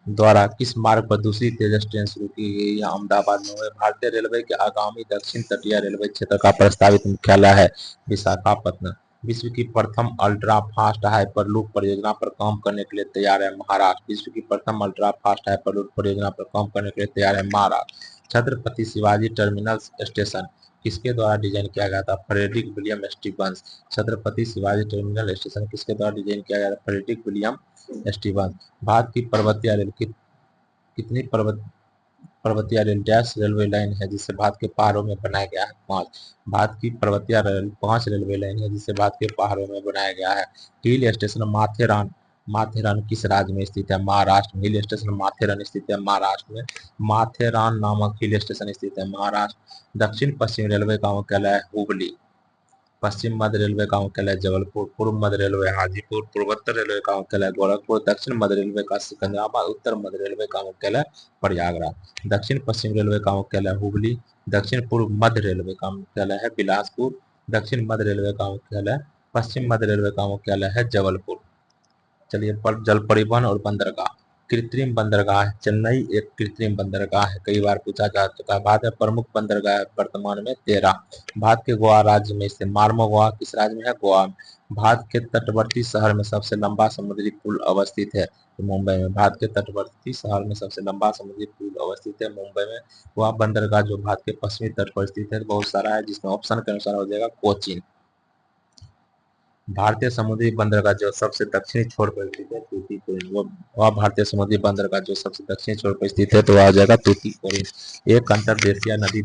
Speaker 1: द्वारा किस मार्ग पर दूसरी तेजस ट्रेन शुरू की गई? अहमदाबाद में हुई। भारतीय रेलवे के आगामी दक्षिण तटीय रेलवे क्षेत्र का प्रस्तावित मुख्यालय है विशाखापत्तनम। विश्व की प्रथम अल्ट्रा फास्ट हाइपरलूप परियोजना पर काम करने के लिए तैयार है महाराष्ट्र। विश्व की प्रथम अल्ट्रा फास्ट हाइपरलूप परियोजना पर काम करने के लिए तैयार है महाराष्ट्र। छत्रपति शिवाजी टर्मिनस स्टेशन किसके द्वारा डिजाइन किया गया था? Frederick William Stevens. Chhatrapati Shivaji terminal station किसके द्वारा डिजाइन किया गया था? Frederick William Stevens. भारत की पर्वतीय रेल कितनी पर्वतीय रेल डैश रेलवे लाइन है जिसे भारत के पहाड़ों में बनाया गया है? 5। भारत की पर्वतीय रेल 5 रेलवे लाइन है जिसे भारत के पहाड़ों में बनाया गया है। हिल स्टेशन माथेरान माथेरान किस राज्य में स्थित है? महाराष्ट्र में। हिल स्टेशन माथेरान स्थित है महाराष्ट्र में। माथेरान नामक हिल स्टेशन स्थित है महाराष्ट्र। दक्षिण पश्चिम रेलवे का मुख्यालय है हुबली। पश्चिम मध्य रेलवे का मुख्यालय जबलपुर। पूर्व मध्य रेलवे हाजीपुर। पूर्वोत्तर रेलवे का मुख्यालय गोरखपुर। दक्षिण मध्य रेलवे का सिकंदराबाद। उत्तर मध्य रेलवे का मुख्यालय प्रयागराज। दक्षिण पश्चिम रेलवे का मुख्यालय हुबली। दक्षिण पूर्व मध्य रेलवे का मुख्यालय है बिलासपुर। दक्षिण मध्य रेलवे का मुख्यालय पश्चिम मध्य रेलवे का मुख्यालय है जबलपुर। चलिए पर जल परिवहन और बंदरगाह। कृत्रिम बंदरगाह चेन्नई एक कृत्रिम बंदरगाह है, कई बार पूछा जा चुका है। भारत में प्रमुख बंदरगाह वर्तमान में 13। भारत के गोवा राज्य में से मार्मो गोवा किस राज्य में है? गोवा में। भारत के तटवर्ती शहर में सबसे लंबा समुद्री पुल अवस्थित है तो मुंबई में। भारत के तटवर्ती शहर में सबसे लंबा समुद्री पुल अवस्थित है मुंबई में। वह बंदरगाह जो भारत के पश्चिमी तट पर स्थित है बहुत सारा है, जिसमें ऑप्शन के अनुसार हो जाएगा कोचीन। भारतीय समुद्री बंदरगाह जो सबसे दक्षिणी छोर पर स्थित है तूतीकोरिन। वह भारतीय समुद्री बंदरगाह जो सबसे दक्षिणी छोर पर स्थित है तो वह आ जाएगा तूतीकोरिन। एक अंतर्देशीय नदी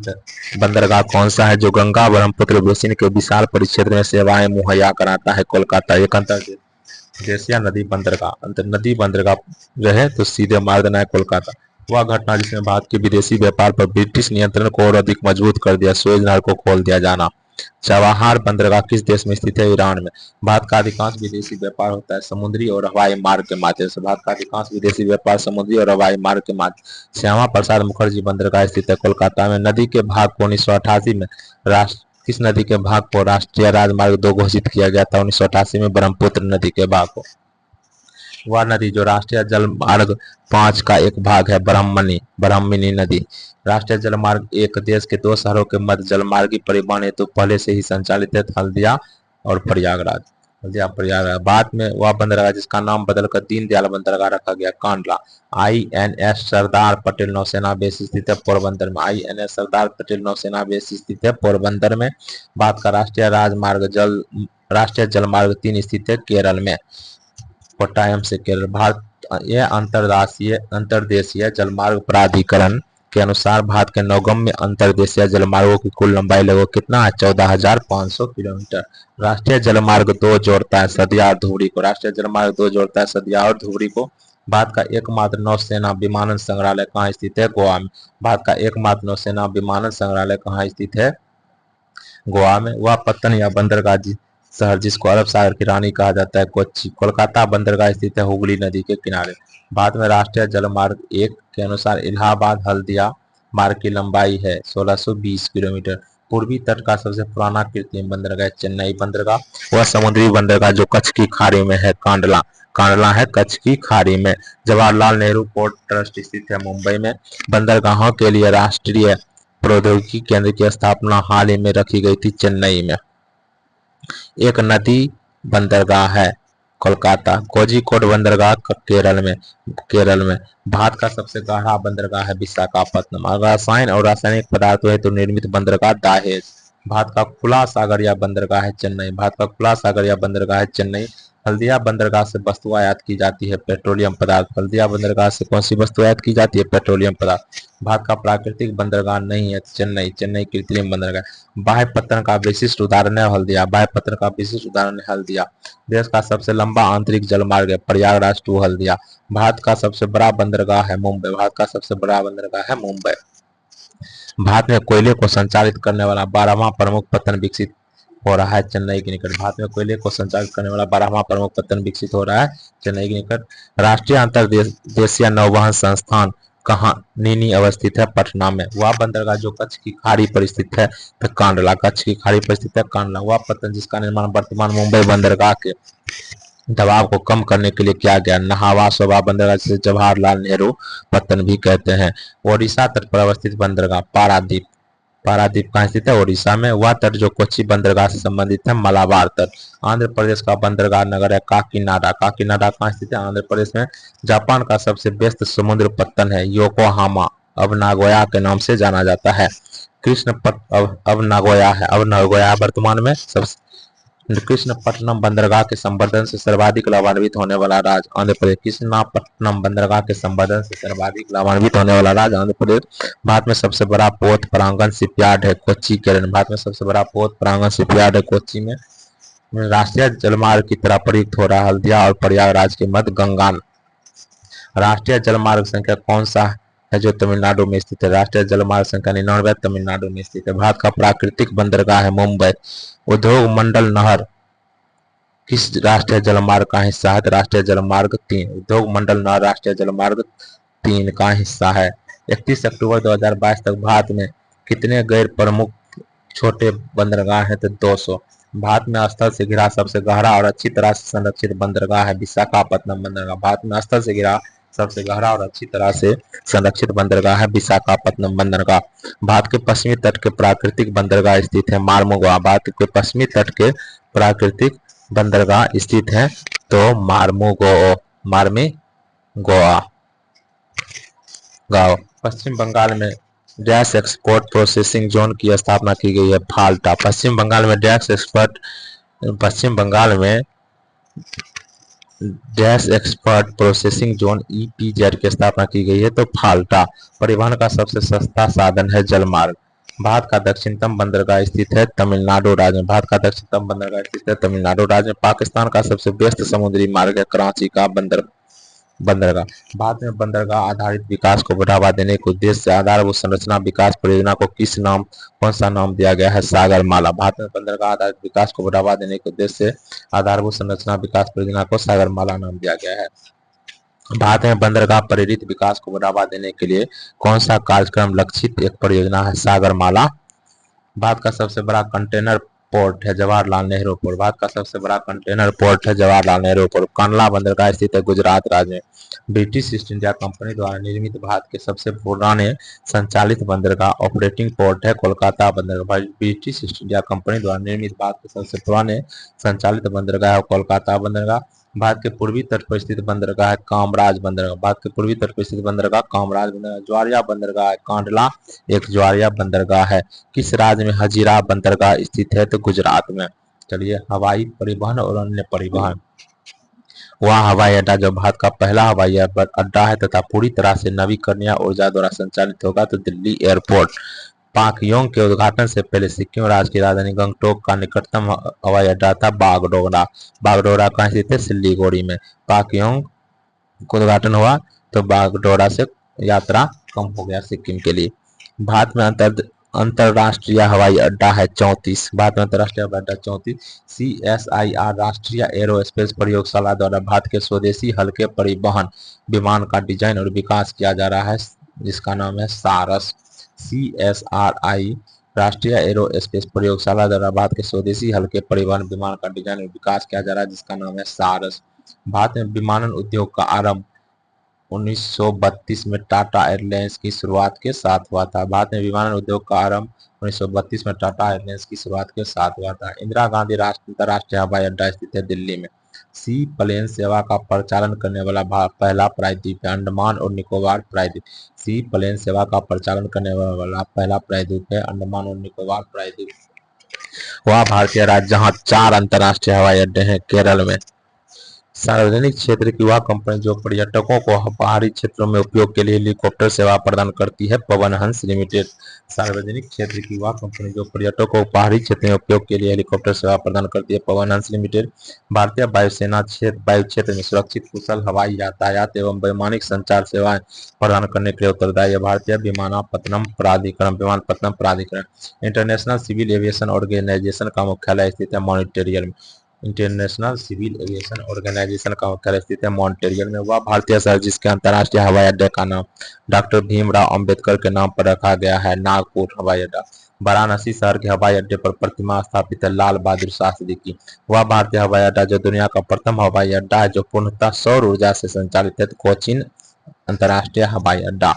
Speaker 1: बंदरगाह कौन सा है जो गंगा ब्रह्मपुत्र बेसिन के विशाल परिक्षेत्र में सेवाएं मुहैया कराता है? कोलकाता। एक अंतर्देशीय नदी बंदरगाह रहे तो सीधे मार देना है कोलकाता। वह घटना जिसमें भारत के विदेशी व्यापार पर ब्रिटिश नियंत्रण को और अधिक मजबूत कर दिया, सुएज नहर को खोल दिया जाना। चबाहार बंदरगाह किस देश में स्थित है? ईरान में। भारत का अधिकांश विदेशी व्यापार होता है समुद्री और हवाई मार्ग के माध्यम से। भारत का अधिकांश विदेशी व्यापार समुद्री और हवाई मार्ग के माध्यम। श्यामा प्रसाद मुखर्जी बंदरगाह स्थित है कोलकाता में। नदी के भाग को 1988 में किस नदी के भाग को राष्ट्रीय राजमार्ग 2 घोषित किया गया था? 1988 में ब्रह्मपुत्र नदी के भाग को। वह नदी जो राष्ट्रीय जल मार्ग 5 का एक भाग है ब्रह्मणी नदी। राष्ट्रीय जल मार्ग 1 देश के 2 शहरों के मध्य जलमार्गी परिवहन हेतु पहले से ही संचालित है हल्दिया और प्रयागराज। बाद में वह बंदरगाह जिसका नाम बदलकर दीनदयाल बंदरगाह रखा गया कांडला। INS सरदार पटेल नौसेना बेस स्थित है पोरबंदर में। INS सरदार पटेल नौसेना बेस स्थित है पोरबंदर में। भारत का राष्ट्रीय जलमार्ग 3 स्थित है केरल में, कोट्टायम से केरल। भारत यह अंतर्देशीय जलमार्ग प्राधिकरण के अनुसार भारत के नौगम्य अंतर्देशीय जलमार्गों की कुल लंबाई लगभग कितना है? 14,500 किलोमीटर। राष्ट्रीय जलमार्ग 2 जोड़ता है सदिया और धुबरी को। राष्ट्रीय जलमार्ग 2 जोड़ता है सदिया और धुबरी को। भारत का एकमात्र नौसेना विमानन संग्रहालय कहाँ स्थित है? गोवा में। भारत का एकमात्र नौसेना विमानन संग्रहालय कहाँ स्थित है? गोवा में। वह पत्तन या बंदरगाह शहर जिसको अरब सागर की रानी कहा जाता है कोच्चि। कोलकाता बंदरगाह स्थित है हुगली नदी के किनारे। भारत में राष्ट्रीय जलमार्ग 1 के अनुसार इलाहाबाद हल्दिया मार्ग की लंबाई है 1620 किलोमीटर। पूर्वी तट का सबसे पुराना कृत्रिम बंदरगाह चेन्नई बंदरगाह। वह समुद्री बंदरगाह जो कच्छ की खाड़ी में है कांडला है कच्छ की खाड़ी में। जवाहरलाल नेहरू पोर्ट ट्रस्ट स्थित है मुंबई में। बंदरगाहों के लिए राष्ट्रीय प्रौद्योगिकी केंद्र की स्थापना हाल ही में रखी गई थी चेन्नई में। एक नदी बंदरगाह है कोलकाता। कोझिकोड बंदरगाह केरल में। भारत का सबसे गहरा बंदरगाह है विशाखापत्तनम। रसायन और रासायनिक पदार्थों हेतु निर्मित बंदरगाह दाहेज। भारत का खुला सागरिया बंदरगाह है चेन्नई। भारत का खुला सागरिया बंदरगाह है चेन्नई। हल्दिया बंदरगाह से वस्तु आयात की जाती है पेट्रोलियम पदार्थ। हल्दिया बंदरगाह से कौन सी वस्तु आयात की जाती है? पेट्रोलियम पदार्थ। भारत का प्राकृतिक बंदरगाह नहीं है चेन्नई, चेन्नई कृत्रिम बंदरगाह। बाह्य पत्तन का विशिष्ट उदाहरण है हल्दिया, बाह्य पत्तन का विशिष्ट उदाहरण है हल्दिया। देश का सबसे लंबा आंतरिक जलमार्ग है प्रयागराज टू हल्दिया। भारत का सबसे बड़ा बंदरगाह है मुंबई, भारत का सबसे बड़ा बंदरगाह है मुंबई। भारत में कोयले को संचालित करने वाला 12वां प्रमुख पत्तन विकसित हो रहा है चेन्नई के निकट। भारत में कोयले को संचालित करने वाला 12वां प्रमुख पत्तन विकसित हो रहा है चेन्नई के निकट। राष्ट्रीय अंतर्देशीय नौवहन संस्थान कहाँ नीनी अवस्थित है? पटना में। वह बंदरगाह जो कच्छ की खाड़ी पर स्थित है तो कांडला, कच्छ की खाड़ी पर स्थित है कांडला। वह पत्तन जिसका निर्माण वर्तमान मुंबई बंदरगाह के दबाव को कम करने के लिए किया गया। नहावा सोबा बंदरगाह जिसे जवाहरलाल नेहरू पत्तन भी कहते हैं। ओडिशा तट पर अवस्थित बंदरगाह पारादीप, पारादीप कहाँ स्थित है? ओडिशा में। वह तट जो कोच्चि बंदरगाह से संबंधित है मलाबार तट। आंध्र प्रदेश का बंदरगाह नगर है काकीनाडा, काकीनाडा कहाँ स्थित है? आंध्र प्रदेश में। जापान का सबसे व्यस्त समुद्र पत्तन है योकोहामा, अब नागोया के नाम से जाना जाता है। कृष्ण पट अब नागोया है, अब नागोया वर्तमान में सबसे। कृष्णपट्टनम बंदरगाह के संवर्धन से सर्वाधिक लाभान्वित होने वाला राज्य आंध्र प्रदेश। कृष्णापट्टनम बंदरगाह के संवर्धन से सर्वाधिक लाभान्वित होने वाला राज्य आंध्र प्रदेश। भारत में सबसे बड़ा पोत परागन शिपयार्ड है कोच्चि केरल। भारत में सबसे बड़ा पोत परागन शिपयार्ड है कोच्चि में। राष्ट्रीय जलमार्ग की तरह प्रयुक्त हो रहा हल्दिया और प्रयागराज के मध्य गंगा। राष्ट्रीय जलमार्ग संख्या कौन सा है जो तमिलनाडु में स्थित है? राष्ट्रीय जलमार्ग संख्या 99 तमिलनाडु में स्थित है। भारत का प्राकृतिक बंदरगाह है मुंबई। उद्योग मंडल नहर किस राष्ट्रीय जलमार्ग का हिस्सा है? राष्ट्रीय जलमार्ग 3। उद्योग मंडल नहर राष्ट्रीय जलमार्ग 3 का हिस्सा है। 31 अक्टूबर 2022 तक भारत में कितने गैर प्रमुख छोटे बंदरगाह हैं? तो 200। भारत में स्थल से घिरा सबसे गहरा और अच्छी तरह से संरक्षित बंदरगाह है विशाखापत्तनम बंदरगाह। भारत में स्थल से घिरा सबसे गहरा और अच्छी तरह से संरक्षित बंदरगाह है विशाखापत्तनम बंदरगाह। भारत के पश्चिमी तट के प्राकृतिक बंदरगाह स्थित है मार्मुगोआ। भारत के पश्चिमी तट के प्राकृतिक बंदरगाह स्थित है तो मार्मे गोआ गांव। पश्चिम बंगाल में डैश एक्सपोर्ट प्रोसेसिंग जोन की स्थापना की गई है फाल्टा। पश्चिम बंगाल में डैश एक्सपर्ट प्रोसेसिंग जोन ईपीजेड की स्थापना की गई है तो फाल्टा। परिवहन का सबसे सस्ता साधन है जलमार्ग। भारत का दक्षिणतम बंदरगाह स्थित है तमिलनाडु राज्य में। भारत का दक्षिणतम बंदरगाह स्थित है तमिलनाडु राज्य में। पाकिस्तान का सबसे व्यस्त समुद्री मार्ग है कराची का बंदरगाह। भारत में बंदरगाह आधारित विकास को बढ़ावा देने के उद्देश्य से आधारभूत संरचना विकास परियोजना को कौन सा नाम दिया गया है? सागरमाला। भारत में बंदरगाह आधारित विकास को बढ़ावा देने के उद्देश्य से आधारभूत संरचना विकास परियोजना को सागरमाला नाम दिया गया है। भारत में बंदरगाह प्रेरित विकास को बढ़ावा देने के लिए कौन सा कार्यक्रम लक्षित एक परियोजना है? सागरमाला। भारत का सबसे बड़ा कंटेनर पोर्ट है जवाहरलाल नेहरू पोर्ट। भारत का सबसे बड़ा कंटेनर पोर्ट है जवाहरलाल नेहरू पोर्ट। कांडला बंदरगाह स्थित है गुजरात राज्य में। ब्रिटिश ईस्ट इंडिया कंपनी द्वारा निर्मित भारत के सबसे पुराने संचालित बंदरगाह ऑपरेटिंग पोर्ट है कोलकाता बंदरगाह। ब्रिटिश ईस्ट इंडिया कंपनी द्वारा निर्मित भारत के सबसे पुराने संचालित बंदरगाह है कोलकाता बंदरगाह। भारत के पूर्वी तट पर स्थित बंदरगाह है कामराज बंदरगाह। भारत के पूर्वी तट पर स्थित बंदरगाह कामराज बंदरगाह। ज्वारिया बंदरगाह है कांडला एक ज्वारिया बंदरगाह है। किस राज्य में हजीरा बंदरगाह स्थित है? तो गुजरात में। चलिए हवाई परिवहन और अन्य परिवहन। वह हवाई अड्डा जो भारत का पहला हवाई अड्डा है तथा पूरी तरह से नवीकरणीय ऊर्जा द्वारा संचालित होगा तो दिल्ली एयरपोर्ट। पाकयोंग के उद्घाटन से पहले सिक्किम राज्य की राजधानी गंगटोक का निकटतम हवाई अड्डा था बागडोगरा। बागडोगरा कहाँ स्थित है? सिलीगुड़ी में। पाकयोंग का उद्घाटन हुआ तो बागडोगरा से यात्रा कम हो गया सिक्किम के लिए। भारत में अंतरराष्ट्रीय हवाई अड्डा है 34। भारत में अंतरराष्ट्रीय हवाई अड्डा 34। CSIR राष्ट्रीय एरोस्पेस प्रयोगशाला द्वारा भारत के स्वदेशी हल्के परिवहन विमान का डिजाइन और विकास किया जा रहा है जिसका नाम है सारस। CSRI राष्ट्रीय एरोस्पेस प्रयोगशाला द्वारा भारत के स्वदेशी हल्के परिवहन विमान का डिजाइन और विकास किया जा रहा है जिसका नाम है सारस। भारत में विमानन उद्योग का आरंभ 1932 में टाटा एयरलाइंस की शुरुआत के साथ हुआ था। भारत में विमानन उद्योग का आरंभ 1932 में टाटा एयरलाइंस की शुरुआत के साथ हुआ था। इंदिरा गांधी अंतरराष्ट्रीय हवाई अड्डा स्थित है दिल्ली में। सी प्लेन सेवा का परिचालन करने वाला पहला प्रायद्वीप है अंडमान और निकोबार प्रायद्वीप। सी प्लेन सेवा का परिचालन करने वाला पहला प्रायद्वीप है अंडमान और निकोबार प्रायद्वीप। वह भारतीय राज्य जहाँ 4 अंतरराष्ट्रीय हवाई अड्डे हैं केरल में सार्वजनिक क्षेत्र की वह कंपनी जो पर्यटकों को पहाड़ी क्षेत्रों में उपयोग के लिए हेलीकॉप्टर सेवा प्रदान करती है, पवन हंस लिमिटेड। सार्वजनिक क्षेत्र की वह कंपनी जो पर्यटकों को पहाड़ी क्षेत्र में उपयोग के लिए हेलीकॉप्टर सेवा प्रदान करती है, पवन हंस लिमिटेड। भारतीय वायुसेना वायु क्षेत्र में सुरक्षित कुशल हवाई यातायात एवं वैमानिक संचार सेवाएं प्रदान करने के लिए उत्तरदायी है। भारतीय विमानपत्तनम प्राधिकरण। इंटरनेशनल सिविल एविएशन ऑर्गेनाइजेशन का मुख्यालय स्थित है मॉन्ट्रियल में। इंटरनेशनल सिविल एविएशन ऑर्गेनाइजेशन का मुख्यालय स्थित है मॉन्ट्रियल में। वह भारतीय शहर जिसके अंतर्राष्ट्रीय हवाई अड्डे का नाम डॉक्टर भीमराव अंबेडकर के नाम पर रखा गया है, नागपुर हवाई अड्डा। वाराणसी शहर के हवाई अड्डे पर प्रतिमा स्थापित है लाल बहादुर शास्त्री की। वह भारतीय हवाई अड्डा जो दुनिया का प्रथम हवाई अड्डा है जो पूर्णतः सौर ऊर्जा से संचालित है, कोचीन अंतर्राष्ट्रीय हवाई अड्डा।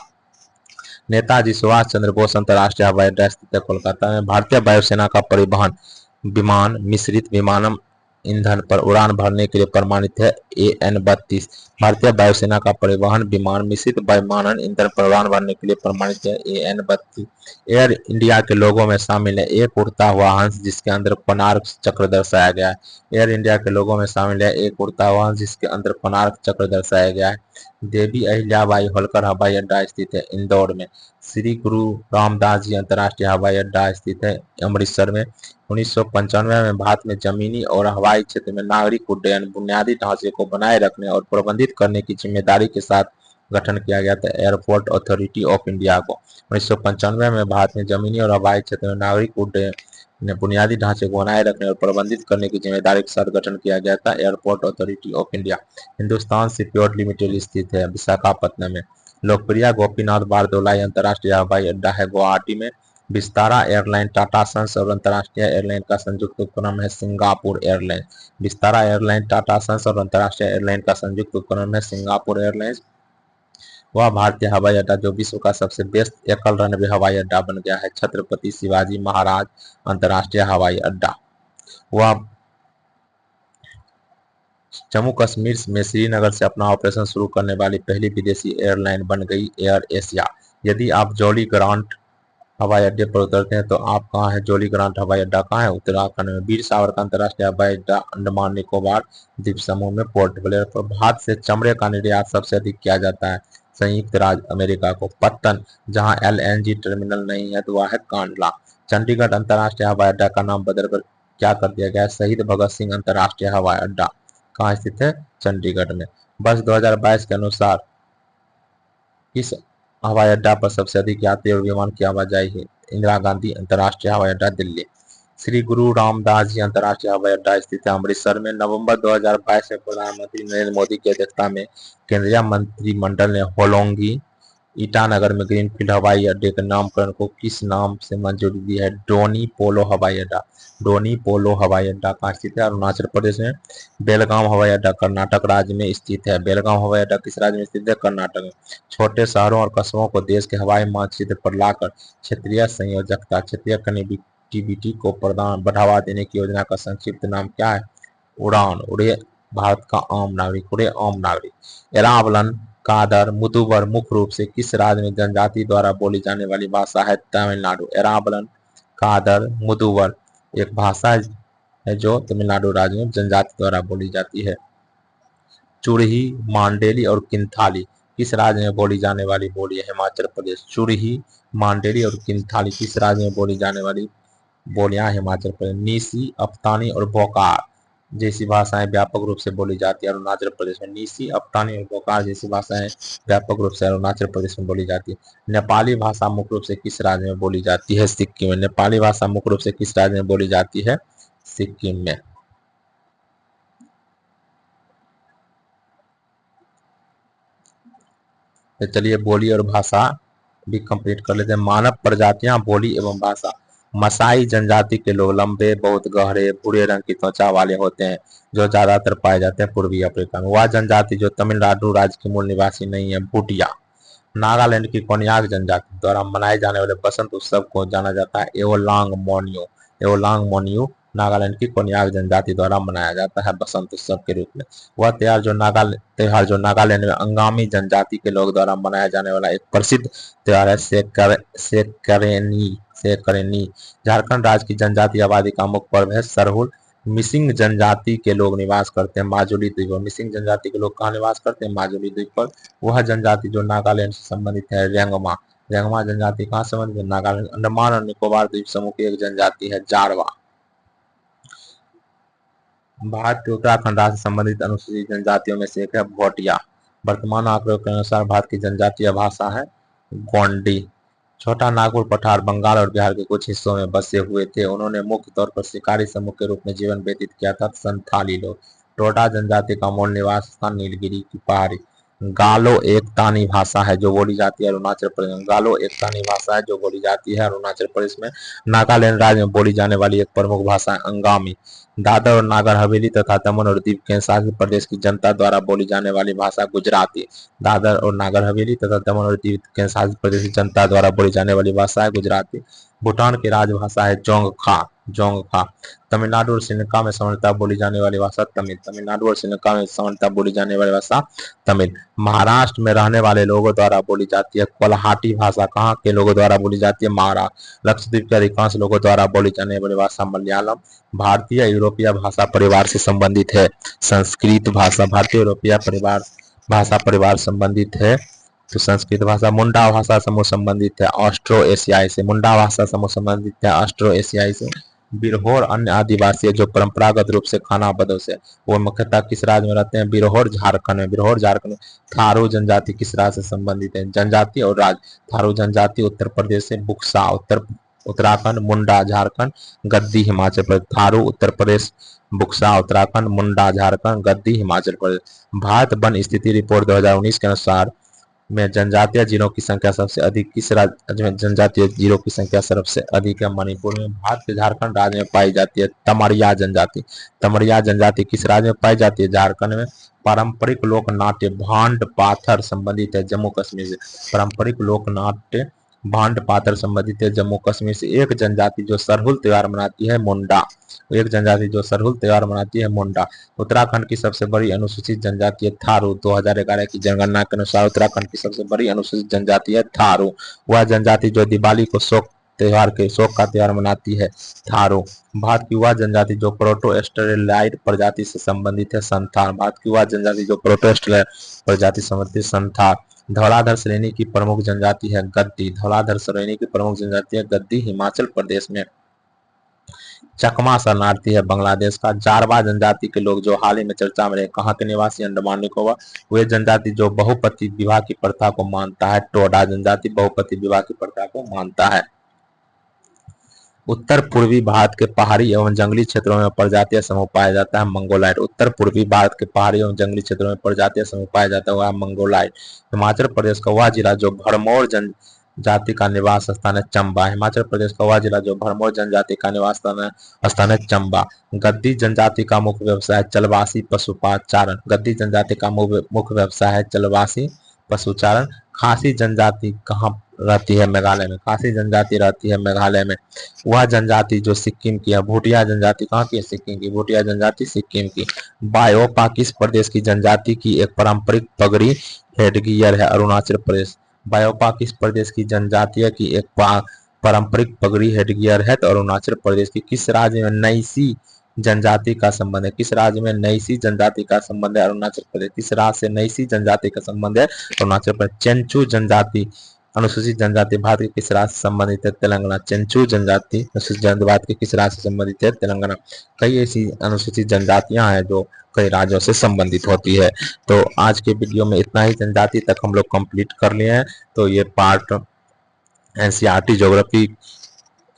Speaker 1: नेताजी सुभाष चंद्र बोस अंतर्राष्ट्रीय हवाई अड्डा स्थित है कोलकाता में। भारतीय वायुसेना का परिवहन विमान मिश्रित विमानम ईंधन पर उड़ान भरने के लिए प्रमाणित है, AN-32। भारतीय वायुसेना का परिवहन विमान मिश्रित विमानन ईंधन पर उड़ान भरने के लिए प्रमाणित है, AN-32। एयर इंडिया के लोगों में शामिल है एक उड़ता हुआ हंस जिसके अंदर कोणार्क चक्र दर्शाया गया है। एयर इंडिया के लोगों में शामिल है एक उड़ता हुआ हंस जिसके अंदर कोणार्क चक्र दर्शाया गया है। देवी अहिल्याबाई होलकर हवाई अड्डा स्थित है इंदौर में। श्री गुरु रामदास जी अंतर्राष्ट्रीय हवाई अड्डा स्थित है अमृतसर में। 1995 में भारत में जमीनी और हवाई क्षेत्र में नागरिक उड्डयन बुनियादी ढांचे को बनाए रखने और प्रबंधित करने की जिम्मेदारी के साथ गठन किया गया था एयरपोर्ट अथॉरिटी ऑफ इंडिया को। 1995 में भारत में जमीनी और हवाई क्षेत्र में नागरिक उड्डयन बुनियादी ढांचे को बनाए रखने और प्रबंधित करने की जिम्मेदारी के साथ गठन किया गया था airport authority of India. Hindustan shipyard limited स्थित है विशाखापट्टनम में। लोकप्रिय गोपीनाथ बारदोलाई अंतर्राष्ट्रीय हवाई अड्डा है गुवाहाटी में। विस्तारा एयरलाइन टाटा सन्स और अंतर्राष्ट्रीय एयरलाइन का संयुक्त उपक्रम है Singapore airline. Vistara airline Tata sons और अंतर्राष्ट्रीय एयरलाइन का संयुक्त उपक्रम है सिंगापुर एयरलाइंस। वह भारतीय हवाई अड्डा जो विश्व का सबसे बेस्ट एकल रनवे हवाई अड्डा बन गया है, छत्रपति शिवाजी महाराज अंतर्राष्ट्रीय हवाई अड्डा। वह जम्मू कश्मीर में श्रीनगर से अपना ऑपरेशन शुरू करने वाली पहली विदेशी एयरलाइन बन गई एयर एशिया। यदि आप जॉली ग्रांट हवाई अड्डे पर उतरते हैं तो आप कहाँ है, जॉली ग्रांट हवाई अड्डा कहाँ है, उत्तराखंड में। वीर सावरकर अंतर्राष्ट्रीय हवाई अड्डा अंडमान निकोबार द्वीप समूह में पोर्ट ब्लेयर पर। भारत से चमड़े का निर्यात सबसे अधिक किया जाता है संयुक्त राज्य अमेरिका को। पत्तन जहां LNG टर्मिनल नहीं है तो वह है कांडला। चंडीगढ़ अंतर्राष्ट्रीय हवाई अड्डा का नाम बदलकर क्या कर दिया गया है, शहीद भगत सिंह अंतर्राष्ट्रीय हवाई अड्डा। कहाँ स्थित है, चंडीगढ़ में। वर्ष 2022 के अनुसार इस हवाई अड्डा पर सबसे अधिक यात्री और विमान की आवाजाही है, इंदिरा गांधी अंतर्राष्ट्रीय हवाई अड्डा दिल्ली। श्री गुरु रामदास जी अंतर्राष्ट्रीय हवाई अड्डा स्थित है अमृतसर में। नवंबर 2022 में प्रधानमंत्री नरेंद्र मोदी की अध्यक्षता में केंद्रीय मंत्रिमंडल ने होलोंगी ईटानगर में ग्रीनफील्ड हवाई अड्डे के नामकरण को किस नाम से मंजूरी दी है, डोनी पोलो हवाई अड्डा। डोनी पोलो हवाई अड्डा कहाँ स्थित है, अरुणाचल प्रदेश में। बेलगाम हवाई अड्डा कर्नाटक राज्य में स्थित है। बेलगाम हवाई अड्डा किस राज्य में स्थित है, कर्नाटक में। छोटे शहरों और कस्बों को देश के हवाई मानचित्र पर लाकर क्षेत्रीय संयोजकता, क्षेत्रीय कनेक्टिविटी को बढ़ावा देने की योजना का संक्षिप्त नाम क्या है, उड़ान। उड़े भारत का आम नागरिक, उड़े आम नागरिक। एरावलन कादर मुदुवर मुख्य रूप से किस राज्य में जनजाति द्वारा बोली जाने वाली भाषा है, तमिलनाडु। एरावलन कादर मुदुवर एक भाषा है जो तमिलनाडु राज्य में जनजाति द्वारा बोली जाती है। चुरही, मांडेली और किंथाली किस राज्य में बोली जाने वाली बोली है, हिमाचल प्रदेश। चुरही, मांडेली और किंथाली किस राज्य में बोली जाने वाली बोलियां, हिमाचल प्रदेश। नीसी, अफ्तानी और बोकार जैसी भाषाएं व्यापक रूप से बोली जाती है अरुणाचल प्रदेश में। नीसी, अफ्तानी और बोकार जैसी भाषाएं व्यापक रूप से अरुणाचल प्रदेश में बोली जाती है। नेपाली भाषा मुख्य रूप से किस राज्य में बोली जाती है, सिक्किम में। नेपाली भाषा मुख्य रूप से किस राज्य में बोली जाती है, सिक्किम में। तो चलिए बोली और भाषा भी कंप्लीट कर लेते हैं। मानव प्रजातियां, बोली एवं भाषा। मसाई जनजाति के लोग लंबे, बहुत गहरे भूरे रंग की त्वचा वाले होते हैं जो ज्यादातर पाए जाते हैं पूर्वी अफ्रीका में। वह जनजाति जो तमिलनाडु राज्य की मूल निवासी नहीं है, भूटिया। नागालैंड की कोन्याक जनजाति द्वारा मनाए जाने वाले बसंत उत्सव को जाना जाता है एओलांग मोन्यू। एओलांग मोन्यू नागालैंड की कोन्याक जनजाति द्वारा मनाया जाता है बसंत उत्सव के रूप में। वह त्योहार जो नागालैंड में अंगामी जनजाति के लोग द्वारा मनाया जाने वाला एक प्रसिद्ध त्योहार है, सेकरेनी। झारखंड राज्य की जनजातीय आबादी का मुख्य पर्व है सरहुल। मिसिंग जनजाति के लोग निवास करते हैं माजुली द्वीप पर। मिसिंग जनजाति के लोग कहाँ निवास करते हैं? माजुली द्वीप पर। वह जनजाति जो नागालैंड से संबंधित है रेंगमा। रेंगमा जनजाति कहाँ से संबंधित है? नागालैंड। अंडमान और निकोबार द्वीप समूह की एक जनजाति है जारवा। भारत के उत्तराखंड राज्य से संबंधित अनुसूचित जनजातियों में से एक है भोटिया। वर्तमान आंकड़ों के अनुसार भारत की जनजातीय भाषा है गोंडी। छोटा नागपुर पठार बंगाल और बिहार के कुछ हिस्सों में बसे हुए थे। उन्होंने मुख्य तौर पर शिकारी समूह के रूप में जीवन व्यतीत किया था। संथाली लोग। टोडा जनजाति का मूल निवास स्थान नीलगिरी की पहाड़ी। गालो एक तानी भाषा है जो बोली जाती है अरुणाचल प्रदेश में। गालो एक तानी भाषा है जो बोली जाती है अरुणाचल प्रदेश में। नागालैंड राज्य में बोली जाने वाली एक प्रमुख भाषा है अंगामी। दादर और नागर हवेली तथा दमन और दीव केंद्र शासित प्रदेश की जनता द्वारा बोली जाने वाली भाषा गुजराती। दादर और नागर हवेली तथा दमन और दीव केंद्र शासित प्रदेश की जनता द्वारा बोली जाने वाली भाषा है गुजराती। भूटान की राजभाषा है जोंगखा। जोंगखा। तमिलनाडु और श्रीलंका में सामान्यतः बोली जाने वाली भाषा तमिल। तमिलनाडु और श्रीलंका में सामान्यतः बोली जाने वाली भाषा तमिल। महाराष्ट्र में रहने वाले लोगों द्वारा बोली जाती है कोल्हाटी भाषा। कहाँ के लोगों द्वारा बोली जाती है? महाराष्ट्र। लक्षद्वीप के अधिकांश लोगों द्वारा बोली जाने वाली भाषा मलयालम। भारतीय यूरोपीय भाषा परिवार से संबंधित है संस्कृत भाषा। भारतीय यूरोपीय भाषा परिवार संबंधित है तो संस्कृत भाषा। मुंडा भाषा समूह संबंधित है ऑस्ट्रो एशियाई से। मुंडा भाषा समूह संबंधित है ऑस्ट्रो एशियाई से। बिरहोर अन्य आदिवासी जो परंपरागत रूप से खानाबदों से वो मुख्यतः किस राज्य में रहते हैं? बिरहोर झारखंड में। बिरहोर झारखंड में। थारू जनजाति किस राज्य से संबंधित है? जनजाति और राज्य। थारू जनजाति उत्तर प्रदेश से। बुक्सा उत्तराखंड। मुंडा झारखंड। गद्दी हिमाचल प्रदेश। थारू उत्तर प्रदेश। बुक्सा उत्तराखंड। मुंडा झारखंड। गद्दी हिमाचल प्रदेश। भारत वन स्थिति रिपोर्ट 2019 के अनुसार में जनजातीय जिलों की संख्या सबसे अधिक किस राज्य में? जनजातीय जिलों की संख्या सबसे अधिक है मणिपुर में। भारत के झारखंड राज्य में पाई जाती है तमरिया जनजाति। तमरिया जनजाति किस राज्य में पाई जाती है? झारखंड में। पारंपरिक लोक नाट्य भांड पाथर संबंधित है जम्मू कश्मीर से। पारंपरिक लोक नाट्य भांड पाथर संबंधित है जम्मू कश्मीर से। एक जनजाति जो सरहुल त्योहार मनाती है मुंडा। एक जनजाति जो सरहुल त्योहार मनाती है मुंडा। उत्तराखंड की सबसे बड़ी अनुसूचित जनजाति है थारू। 2011 की जनगणना के अनुसार उत्तराखंड की सबसे बड़ी अनुसूचित जनजाति है थारू। वह जनजाति जो दिवाली को शोक का त्योहार मनाती है थारू। भारत की वह जनजाति जो प्रोटोस्टेरॉइड प्रजाति से संबंधित है संथाल। भारत की वह जनजाति जो प्रोटोस्टेरॉइड प्रजाति से संबंधित संथाल। धौलाधर श्रेणी की प्रमुख जनजाति है गद्दी। धौलाधर श्रेणी की प्रमुख जनजाति है गद्दी हिमाचल प्रदेश में। चकमा शरणार्थी है बांग्लादेश का। जारवा जनजाति के लोग जो हाल ही में चर्चा में रहे कहाँ के निवासी? अंडमान निकोबार। वे जनजाति जो बहुपति विवाह की प्रथा को मानता है। टोडा जनजाति बहुपति विवाह की प्रथा को मानता है। उत्तर पूर्वी भारत के पहाड़ी एवं जंगली क्षेत्रों में प्रजातीय समूह पाया जाता है मंगोलाइट। उत्तर पूर्वी भारत के पहाड़ी एवं जंगली क्षेत्रों में प्रजातीय समूह पाया जाता है वह मंगोलाइट। हिमाचल प्रदेश का वह जिला जो भरमौर जनजाति का निवास स्थान है चंबा। हिमाचल प्रदेश का वह जिला जो भरमौर जनजाति का निवास स्थान है चंबा। गद्दी जनजाति का मुख्य व्यवसाय चलवासी पशुपाचारण। गद्दी जनजाति का मुख्य व्यवसाय है चलवासी पशुचारण। खासी जनजाति कहाँ रहती है? मेघालय में। खासी जनजाति रहती है मेघालय में। वह जनजाति जो सिक्किम की है। भूटिया जनजाति कहाँ की है? सिक्किम की। भूटिया जनजाति सिक्किम की। बायोपा किस प्रदेश की जनजाति की एक पारंपरिक पगड़ी हेडगियर है? अरुणाचल प्रदेश। बायोपा किस प्रदेश की जनजातीय की एक पारंपरिक पगड़ी हेडगियर है? तो अरुणाचल प्रदेश की। किस राज्य में नैसी जनजाति का संबंध है? किस राज्य में नैसी जनजाति का संबंध है? अरुणाचल प्रदेश। किस राज्य से नैसी जनजाति का संबंध है? अरुणाचल प्रदेश। चेंचू जनजाति अनुसूचित जनजाति भारत के किस राज्य से संबंधित है? तेलंगाना। चेंचू जनजाति अनुसूचित जनजाति भारत के किस राज्य से संबंधित है? तेलंगाना। कई ऐसी अनुसूचित जनजातियां हैं जो कई राज्यों से संबंधित होती है। तो आज के वीडियो में इतना ही जनजाति तक हम लोग कंप्लीट कर लिए हैं। तो ये पार्ट एनसीईआरटी ज्योग्राफी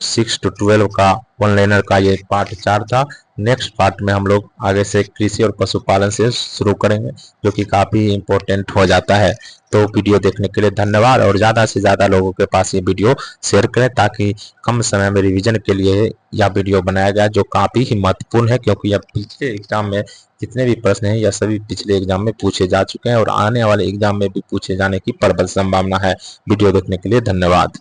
Speaker 1: 6 to 12 का वन लाइनर का ये पार्ट 4 था। नेक्स्ट पार्ट में हम लोग आगे से कृषि और पशुपालन से शुरू करेंगे जो कि काफ़ी इम्पोर्टेंट हो जाता है। तो वीडियो देखने के लिए धन्यवाद और ज़्यादा से ज़्यादा लोगों के पास ये वीडियो शेयर करें ताकि कम समय में रिवीजन के लिए यह वीडियो बनाया गया जो काफ़ी ही महत्वपूर्ण है क्योंकि यह पिछले एग्जाम में जितने भी प्रश्न हैं यह सभी पिछले एग्जाम में पूछे जा चुके हैं और आने वाले एग्जाम में भी पूछे जाने की प्रबल संभावना है। वीडियो देखने के लिए धन्यवाद।